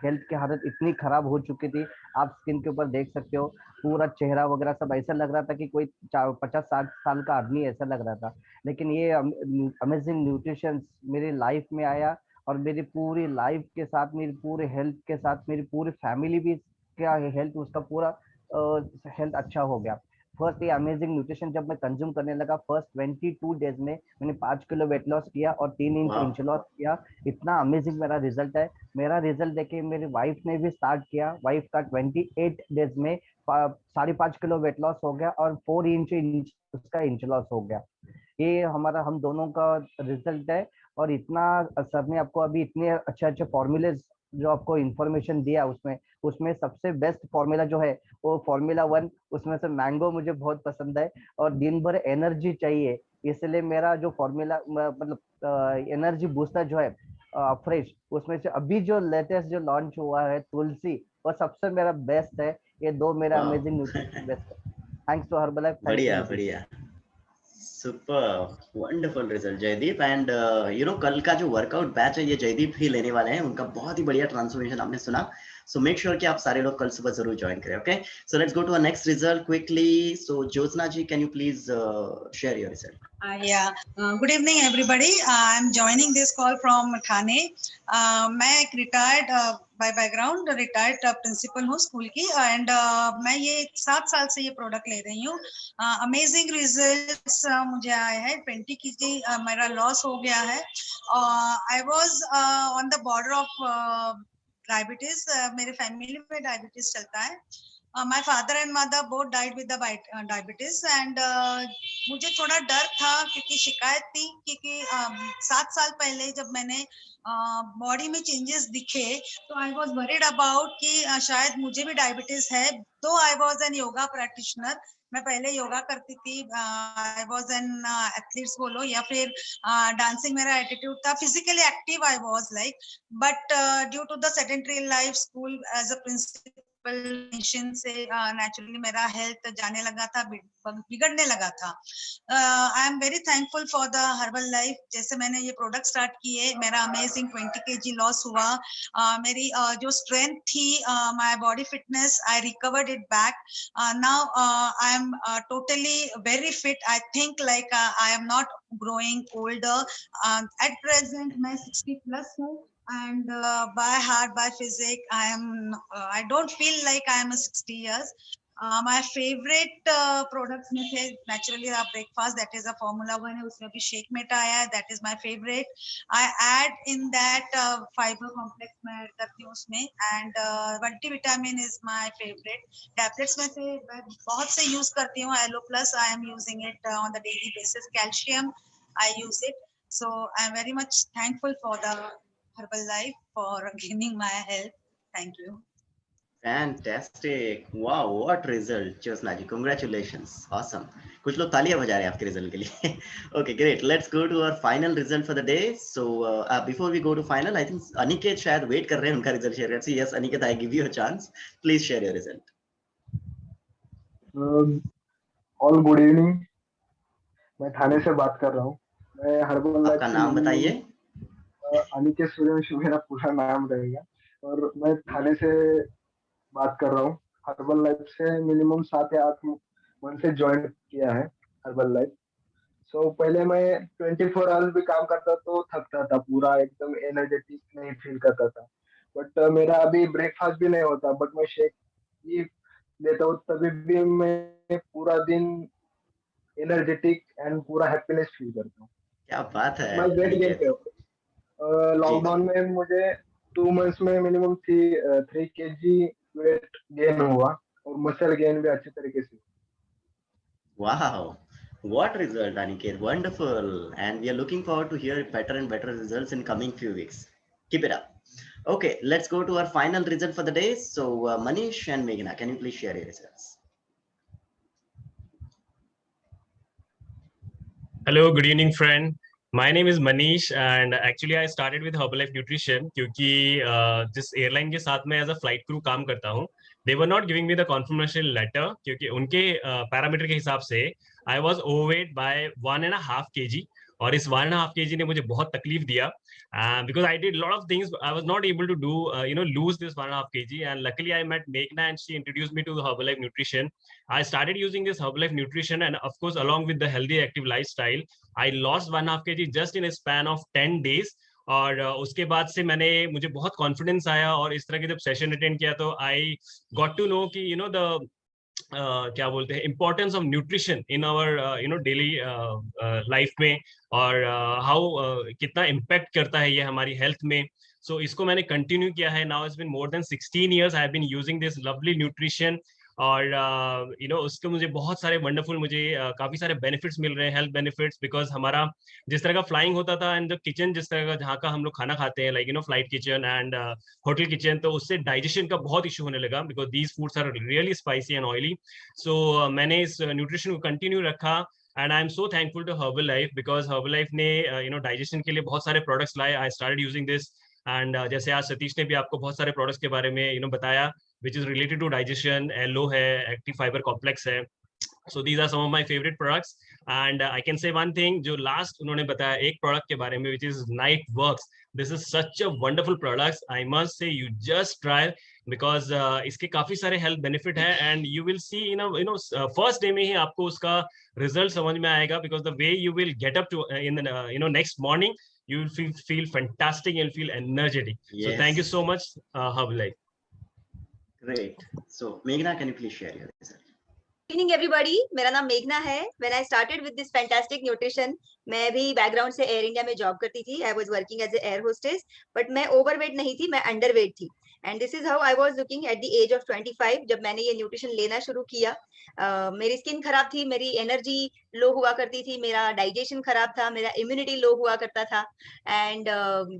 हेल्थ की हालत इतनी खराब हो चुकी थी, आप स्क्रीन के ऊपर देख सकते हो. पूरा चेहरा वगैरह सब ऐसा लग रहा था कि कोई 50-60 साल का आदमी ऐसा लग रहा था. लेकिन ये अमेजिंग न्यूट्रिशन मेरी लाइफ में आया और मेरी पूरी लाइफ के साथ, मेरी पूरे हेल्थ के साथ, मेरी पूरी फैमिली भी क्या हेल्थ, उसका पूरा हेल्थ अच्छा हो गया. फर्स्ट ये अमेजिंग न्यूट्रिशन जब मैं कंज्यूम करने लगा, फर्स्ट 22 डेज में मैंने 5 किलो वेट लॉस किया और 3 इंच लॉस किया. इतना अमेजिंग मेरा रिजल्ट है. मेरा रिजल्ट देखे मेरी वाइफ ने भी स्टार्ट किया. वाइफ का 28 डेज में 5.5 किलो वेट लॉस हो गया और 4 इंच उसका इंच लॉस हो गया. ये हमारा हम दोनों का रिजल्ट है. और इतना सर ने आपको अभी इतने अच्छे अच्छे फॉर्मूले जो आपको इन्फॉर्मेशन दिया, उसमें सबसे बेस्ट फॉर्मूला जो है वो फॉर्मूला 1. उसमें से मैंगो मुझे बहुत पसंद है और दिन भर एनर्जी चाहिए, इसलिए मेरा जो फॉर्मूला मतलब एनर्जी बूस्टर जो है फ्रेश, उसमें से अभी जो लेटेस्ट जो लॉन्च हुआ है तुलसी, वो सबसे मेरा बेस्ट है. ये 2 मेरा अमेजिंग न्यूट्रिशन बेस्ट है. Thanks to Herbalife. बढ़िया बढ़िया, super wonderful result Jaydeep. And कल का जो वर्कआउट बैच है ये जयदीप ही लेने वाले हैं. उनका बहुत ही बढ़िया ट्रांसफॉर्मेशन आपने सुना. सो मेक श्योर कि आप सारे लोग कल सुबह जरूर ज्वाइन करें. Okay, so let's go to our next result quickly. So Jyotsna ji, can you please share your result? Good evening everybody. I'm joining this call from Thane. मैं एक retired by background retired principal हूँ school की. एंड मैं ये 7 साल से ये प्रोडक्ट ले रही हूँ. अमेजिंग रिजल्ट्स मुझे आए हैं. 20 kg मेरा लॉस हो गया है. I was on the border of diabetes. मेरे फैमिली में डायबिटीज चलता है. My father and mother both died with the diabetes. And मुझे थोड़ा डर था क्योंकि शिकायत थी क्योंकि 7 साल पहले जब मैंने बॉडी में चेंजेस दिखे तो आई वाज वरीड अबाउट कि शायद मुझे भी डायबिटीज है. तो I was an yoga practitioner. मैं पहले योगा करती थी. आई वाज एन एथलीट्स बोलो या फिर डांसिंग मेरा एटीट्यूड था. Physically active I was like. But due to the sedentary life, school as a principal से नेचुरली मेरा हेल्थ जाने लगा था, बिगड़ने लगा था. I am very thankful for the Herbalife. जैसे मैंने ये प्रोडक्ट स्टार्ट किए, मेरा अमेजिंग 20 kg लॉस हुआ. मेरी जो स्ट्रेंथ थी, my body fitness, I recovered it back. Now I am totally very fit. I think like I am not growing older. At present मैं 60 प्लस हूँ. And by heart, by physics, I don't feel like I am a 60 years. My favorite products में थे naturally a breakfast, that is a Formula 1 है, उसमें भी shake Meta आया है, that is my favorite. I add in that fiber complex मैं add करती हूँ उसमें. And multivitamin is my favorite. Tablets में से बहुत से use करती हूँ. Alo Plus I am using it on the daily basis. Calcium I use it. So I am very much thankful for the Herbal Life for gaining my health. Thank you. Fantastic. Wow, what result, Jyotsna ji. Congratulations. Awesome. कुछ लोग तालियां बजा रहे हैं आपके result के लिए. Okay, great. Let's go to our final result for the day. So before we go to final, I think Aniket शायद वेट कर रहे हैं उनका रिजल्ट शेयर करने. Yes, Aniket, I give you a chance. Please share your result. All good evening. मैं थाने से बात कर रहा हूँ. मैं हर्बल लाइफ. आपका नाम बताइए. अनिकेत सूर्यवंशी मेरा पूरा नाम रहेगा और मैं थाने से बात कर रहा हूँ. हर्बल लाइफ से मिनिमम 7 या 8 मंथ से ज्वाइन किया है हर्बल लाइफ। सो पहले मैं 24 आवर्स भी काम करता तो थकता था, पूरा एकदम एनर्जेटिक नहीं फील करता था। बट मेरा अभी ब्रेकफास्ट भी नहीं होता, बट मैं शेक ही लेता हूँ, तभी भी मैं पूरा दिन एनर्जेटिक एंड पूरा हैप्पीनेस फील करता हूँ। क्या बात है मैं वेट गेन अनिकेत। पे लॉकडाउन में मुझे 2 मंथ्स में मिनिमम 3 kg वेट गेन हुआ और मसल गेन भी अच्छे तरीके से। Wow, what result, Aniket? Wonderful. And we are looking forward to hear better and better results in coming few weeks. Keep it up. Okay, let's go to our final result for the day. So Manish and Meghna, can you please share your results? Hello, good evening, friend. My name is Manish, and actually I started with Herbalife Nutrition क्योंकि जिस airline के साथ मैं as a flight crew काम करता हूँ, they were not giving me the confirmation letter क्योंकि उनके पैरामीटर के हिसाब से I was overweight by 1.5 kg, और इस 1.5 kg ने मुझे बहुत तकलीफ दिया because I did a lot of things. I was not able to do lose this 1.5 kg, and luckily I met Meghna and she introduced me to the Herbalife Nutrition. I started using this Herbalife Nutrition, and of course along with the healthy active lifestyle, I lost 1.5 kg just in a span of 10 days. और उसके बाद से मुझे बहुत confidence आया, और इस तरह के जब सेशन अटेंड किया तो आई गॉट टू नो कि द क्या बोलते हैं importance of nutrition in our daily life में, और हाउ कितना इम्पैक्ट करता है ये हमारी हेल्थ में. सो इसको मैंने कंटिन्यू किया है. Now it's been more than 16 years I have been using this lovely nutrition. और उसके मुझे बहुत सारे वंडरफुल काफी सारे बेनिफिट्स मिल रहे हैं, हेल्थ बेनिफिट्स, बिकॉज हमारा जिस तरह का फ्लाइंग होता था एंड द किचन जिस तरह का जहाँ का हम लोग खाना खाते हैं, like flight kitchen and hotel kitchen, तो उससे डाइजेशन का बहुत इशू होने लगा because these foods are really spicy and oily. So मैंने इस न्यूट्रिशन को कंटिन्यू रखा, and I am so thankful to Herbalife because Herbalife ने डाइजेशन के लिए बहुत सारे प्रोडक्ट्स लाए. I started using this, and जैसे आज सतीश ने भी आपको बहुत सारे प्रोडक्ट्स के बारे में बताया which is related to digestion. Elo है, active fiber complex है. So these are some of my favorite products, and I can say one thing, जो last उन्होंने बताया एक product के बारे में, which is Nightworks. This is such a wonderful product. I must say you just try, because इसके काफी सारे health benefit है, and you will see first day में ही आपको उसका result समझ में आएगा, because the way you will get up to in the next morning, you will feel fantastic, you'll feel energetic. Yes. So thank you so much, Herbalife. Great. So Meghna, can you please share your result? Good evening everybody, मेरा नाम मेघना है. When I started with this fantastic nutrition, मैं भी background से air India में job करती थी. I was working as a air hostess, but मैं ओवरवेट नहीं थी, मैं अंडरवेट थी. And this is how I was looking at the age of 25 जब मैंने ये न्यूट्रिशन लेना शुरू किया. मेरी स्किन खराब थी, मेरी एनर्जी लो हुआ करती थी, मेरा डाइजेशन खराब था, मेरा इम्यूनिटी लो हुआ करता था. एंड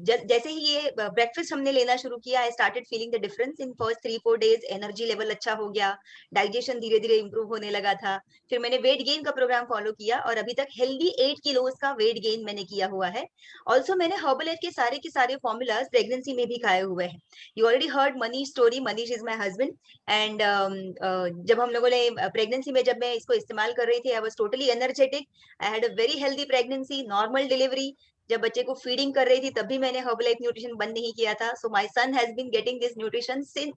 जैसे ही ये ब्रेकफास्ट हमने लेना शुरू किया, आई started feeling the difference in first 3-4 days. Energy level अच्छा हो गया, डाइजेशन धीरे धीरे इंप्रूव होने लगा था. फिर मैंने वेट गेन का प्रोग्राम फॉलो किया, और अभी तक हेल्दी 8 किलोज का वेट गेन मैंने किया हुआ है. ऑल्सो मैंने हर्बलाइफ के सारे फॉर्मूलाज प्रेगनेंसी में भी खाए हुए हैं. You already heard Manish story. Manish is my husband, and जब हम लोगों ने प्रेगनेंसी में जब मैं इसको इस्तेमाल कर रही थी, I was totally energetic. I had a very healthy pregnancy, normal delivery. जब बच्चे को फीडिंग कर रही थी तब भी मैंने हर्बलाइफ न्यूट्रिशन बंद नहीं किया था. So my son has been getting this nutrition since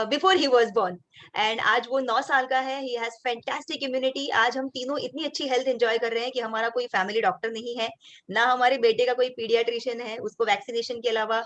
before he was born, and आज वो 9 साल का है. He has fantastic immunity. आज हम तीनों इतनी अच्छी हेल्थ एंजॉय कर रहे हैं कि हमारा कोई फैमिली डॉक्टर नहीं है, ना हमारे बेटे का कोई पीडियाट्रिशियन है. उसको वैक्सीनेशन के अलावा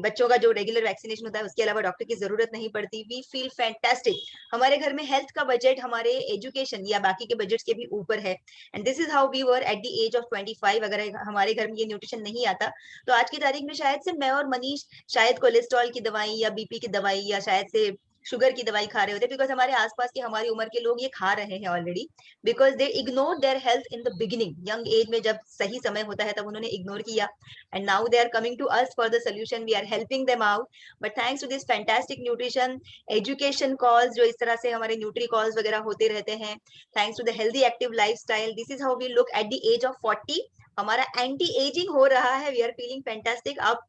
बच्चों का जो रेगुलर वैक्सीनेशन होता है उसके अलावा डॉक्टर की जरूरत नहीं पड़ती. We feel fantastic. हमारे घर में हेल्थ का बजट हमारे एजुकेशन या बाकी के बजट के भी ऊपर है. And this is how we were at the age of 25. अगर हमारे घर में ये न्यूट्रिशन नहीं आता तो आज की तारीख में शायद से मैं और मनीष शायद कोलेस्ट्रॉल की दवाई या बीपी की दवाई या शायद से शुगर की दवाई खा रहे होते, बिकॉज हमारे आसपास के हमारी उम्र के लोग ये खा रहे हैं already, because they ignore their health in the beginning. Young age में जब सही समय होता है तब उन्होंने इग्नोर किया, and now they are coming to us for the solution. We are helping them out. But thanks to this fantastic nutrition, education calls जो इस तरह से हमारे न्यूट्री कॉल्स वगैरह होते रहते हैं, thanks to the healthy active lifestyle, this is how we look at the age of 40. हमारा एंटी एजिंग हो रहा है. We are feeling fantastic. आप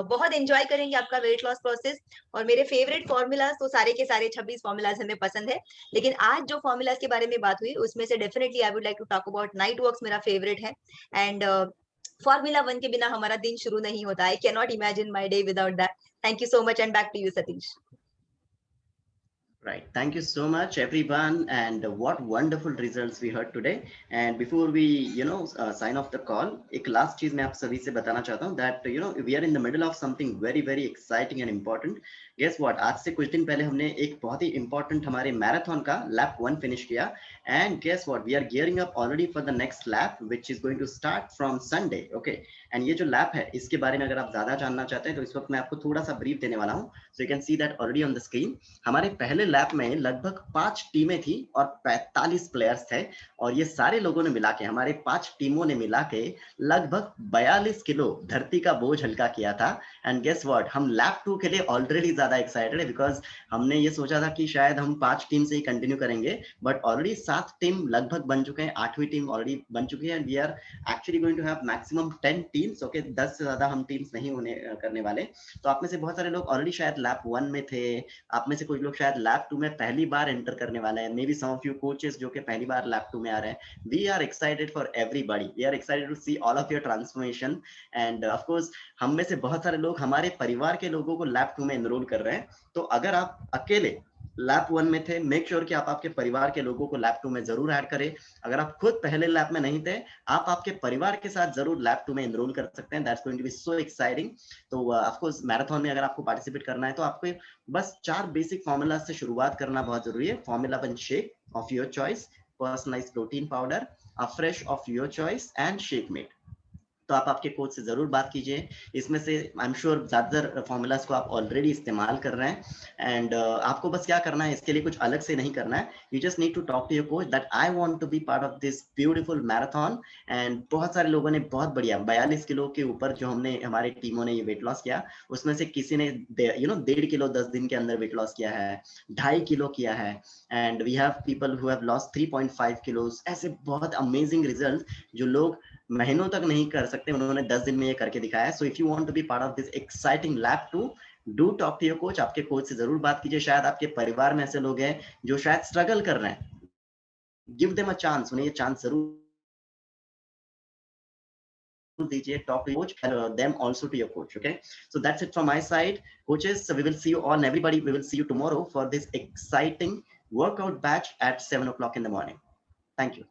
बहुत एंजॉय करेंगे आपका वेट लॉस प्रोसेस. और मेरे फेवरेट फॉर्मूलाज तो सारे के सारे 26 फॉर्मूलाज हमें पसंद है, लेकिन आज जो फॉर्मूलाज के बारे में बात हुई उसमें से definitely I would like to talk about Nightworks. मेरा फेवरेट है, एंड फॉर्मूला 1 के बिना हमारा दिन शुरू नहीं होता. I can not imagine my day without that. Thank you so much, and back to you Satish. Right. Thank you so much, everyone. And what wonderful results we heard today. And before we, sign off the call, एक last चीज मैं आप सभी से बताना चाहता हूँ that we are in the middle of something very very exciting and important. Guess what? आज से कुछ दिन पहले हमने एक बहुत ही important हमारे मैराथन का lap 1 फिनिश किया. And guess what? We are gearing up already for the next lap, which is going to start from Sunday. Okay. And ये जो लैप है इसके बारे में अगर आप ज्यादा जानना चाहते हैं तो इस वक्त मैं आपको थोड़ा सा ब्रीफ देने वाला हूँ. So you can see that already on the screen. हमारे पहले लैप में लगभग 5 टीमें थी और 45 प्लेयर्स थे और ये सारे लोगों ने मिला के हमारे 5 टीमों ने मिला के लगभग 42 किलो धरती का बोझ हल्का किया था. एंड गेस व्हाट, हम लैप 2 के लिए ऑलरेडी ज्यादा एक्साइटेड है बिकॉज हमने ये सोचा था कि शायद हम 5 टीम से ही कंटिन्यू करेंगे, बट ऑलरेडी 7 टीम लगभग बन चुके हैं, 8वीं टीम ऑलरेडी बन चुकी है. And we are actually going to have maximum 10 teams. Okay, 10 से ज्यादा हम टीम्स नहीं होने करने वाले. तो आप में से बहुत सारे लोग ऑलरेडी शायद लैप 1 में थे, आप में से कुछ लोग शायद लैप 2 में पहली बार एंटर करने वाले हैं. Maybe some of you coaches जो कि पहली बार लैप 2 में आ रहे हैं. We are excited for everybody. We are excited to see all of your transformation. And of course हम में से बहुत सारे लोग हमारे परिवार के लोगों को लैप 2 में एनरोल कर रहे हैं. तो अगर आप अकेले लैप 1 में थे, मेक श्योर कि आप आपके परिवार के लोगों को लैप 2 में जरूर ऐड करें. अगर आप खुद पहले लैप में नहीं थे, आप आपके परिवार के साथ जरूर लैप 2 में एनरोल कर सकते हैं. That's going to be so exciting. तो ऑफ कोर्स मैराथन में अगर आपको पार्टिसिपेट करना है तो आपको बस 4 बेसिक फॉर्मूला से शुरुआत करना बहुत जरूरी है. Formula 1 shake of your choice, personalised protein powder, a fresh of your choice and shake mate. तो आप आपके कोच से जरूर बात कीजिए. इसमें से आई एम श्योर ज्यादातर फॉर्मूलाज को आप ऑलरेडी इस्तेमाल कर रहे हैं. एंड आपको बस क्या करना है, इसके लिए कुछ अलग से नहीं करना है. You just need to talk to your coach that I want to be part of this beautiful marathon. And बहुत सारे लोगों ने बहुत बढ़िया 42 किलो के ऊपर जो हमने हमारे टीमों ने ये वेट लॉस किया, उसमें से किसी ने 1.5 किलो 10 दिन के अंदर वेट लॉस किया है, 2.5 किलो किया है. And we have people who have lost 3.5 kilos. ऐसे बहुत अमेजिंग रिजल्ट जो लोग महीनों तक नहीं कर सकते, उन्होंने 10 दिन में ये करके दिखाया. So if you want to be part of this exciting lap 2, do talk to your coach. आपके कोच से जरूर बात कीजिए. शायद आपके परिवार में ऐसे लोग हैं जो शायद स्ट्रगल कर रहे हैं. Give them a chance. उन्हें ये चांस जरूर दीजिए. Talk to coach, them also to your coach. Okay, so that's it from my side coaches. We will see you all, everybody, we will see you tomorrow for this exciting workout batch at 7 o'clock in the morning. Thank you.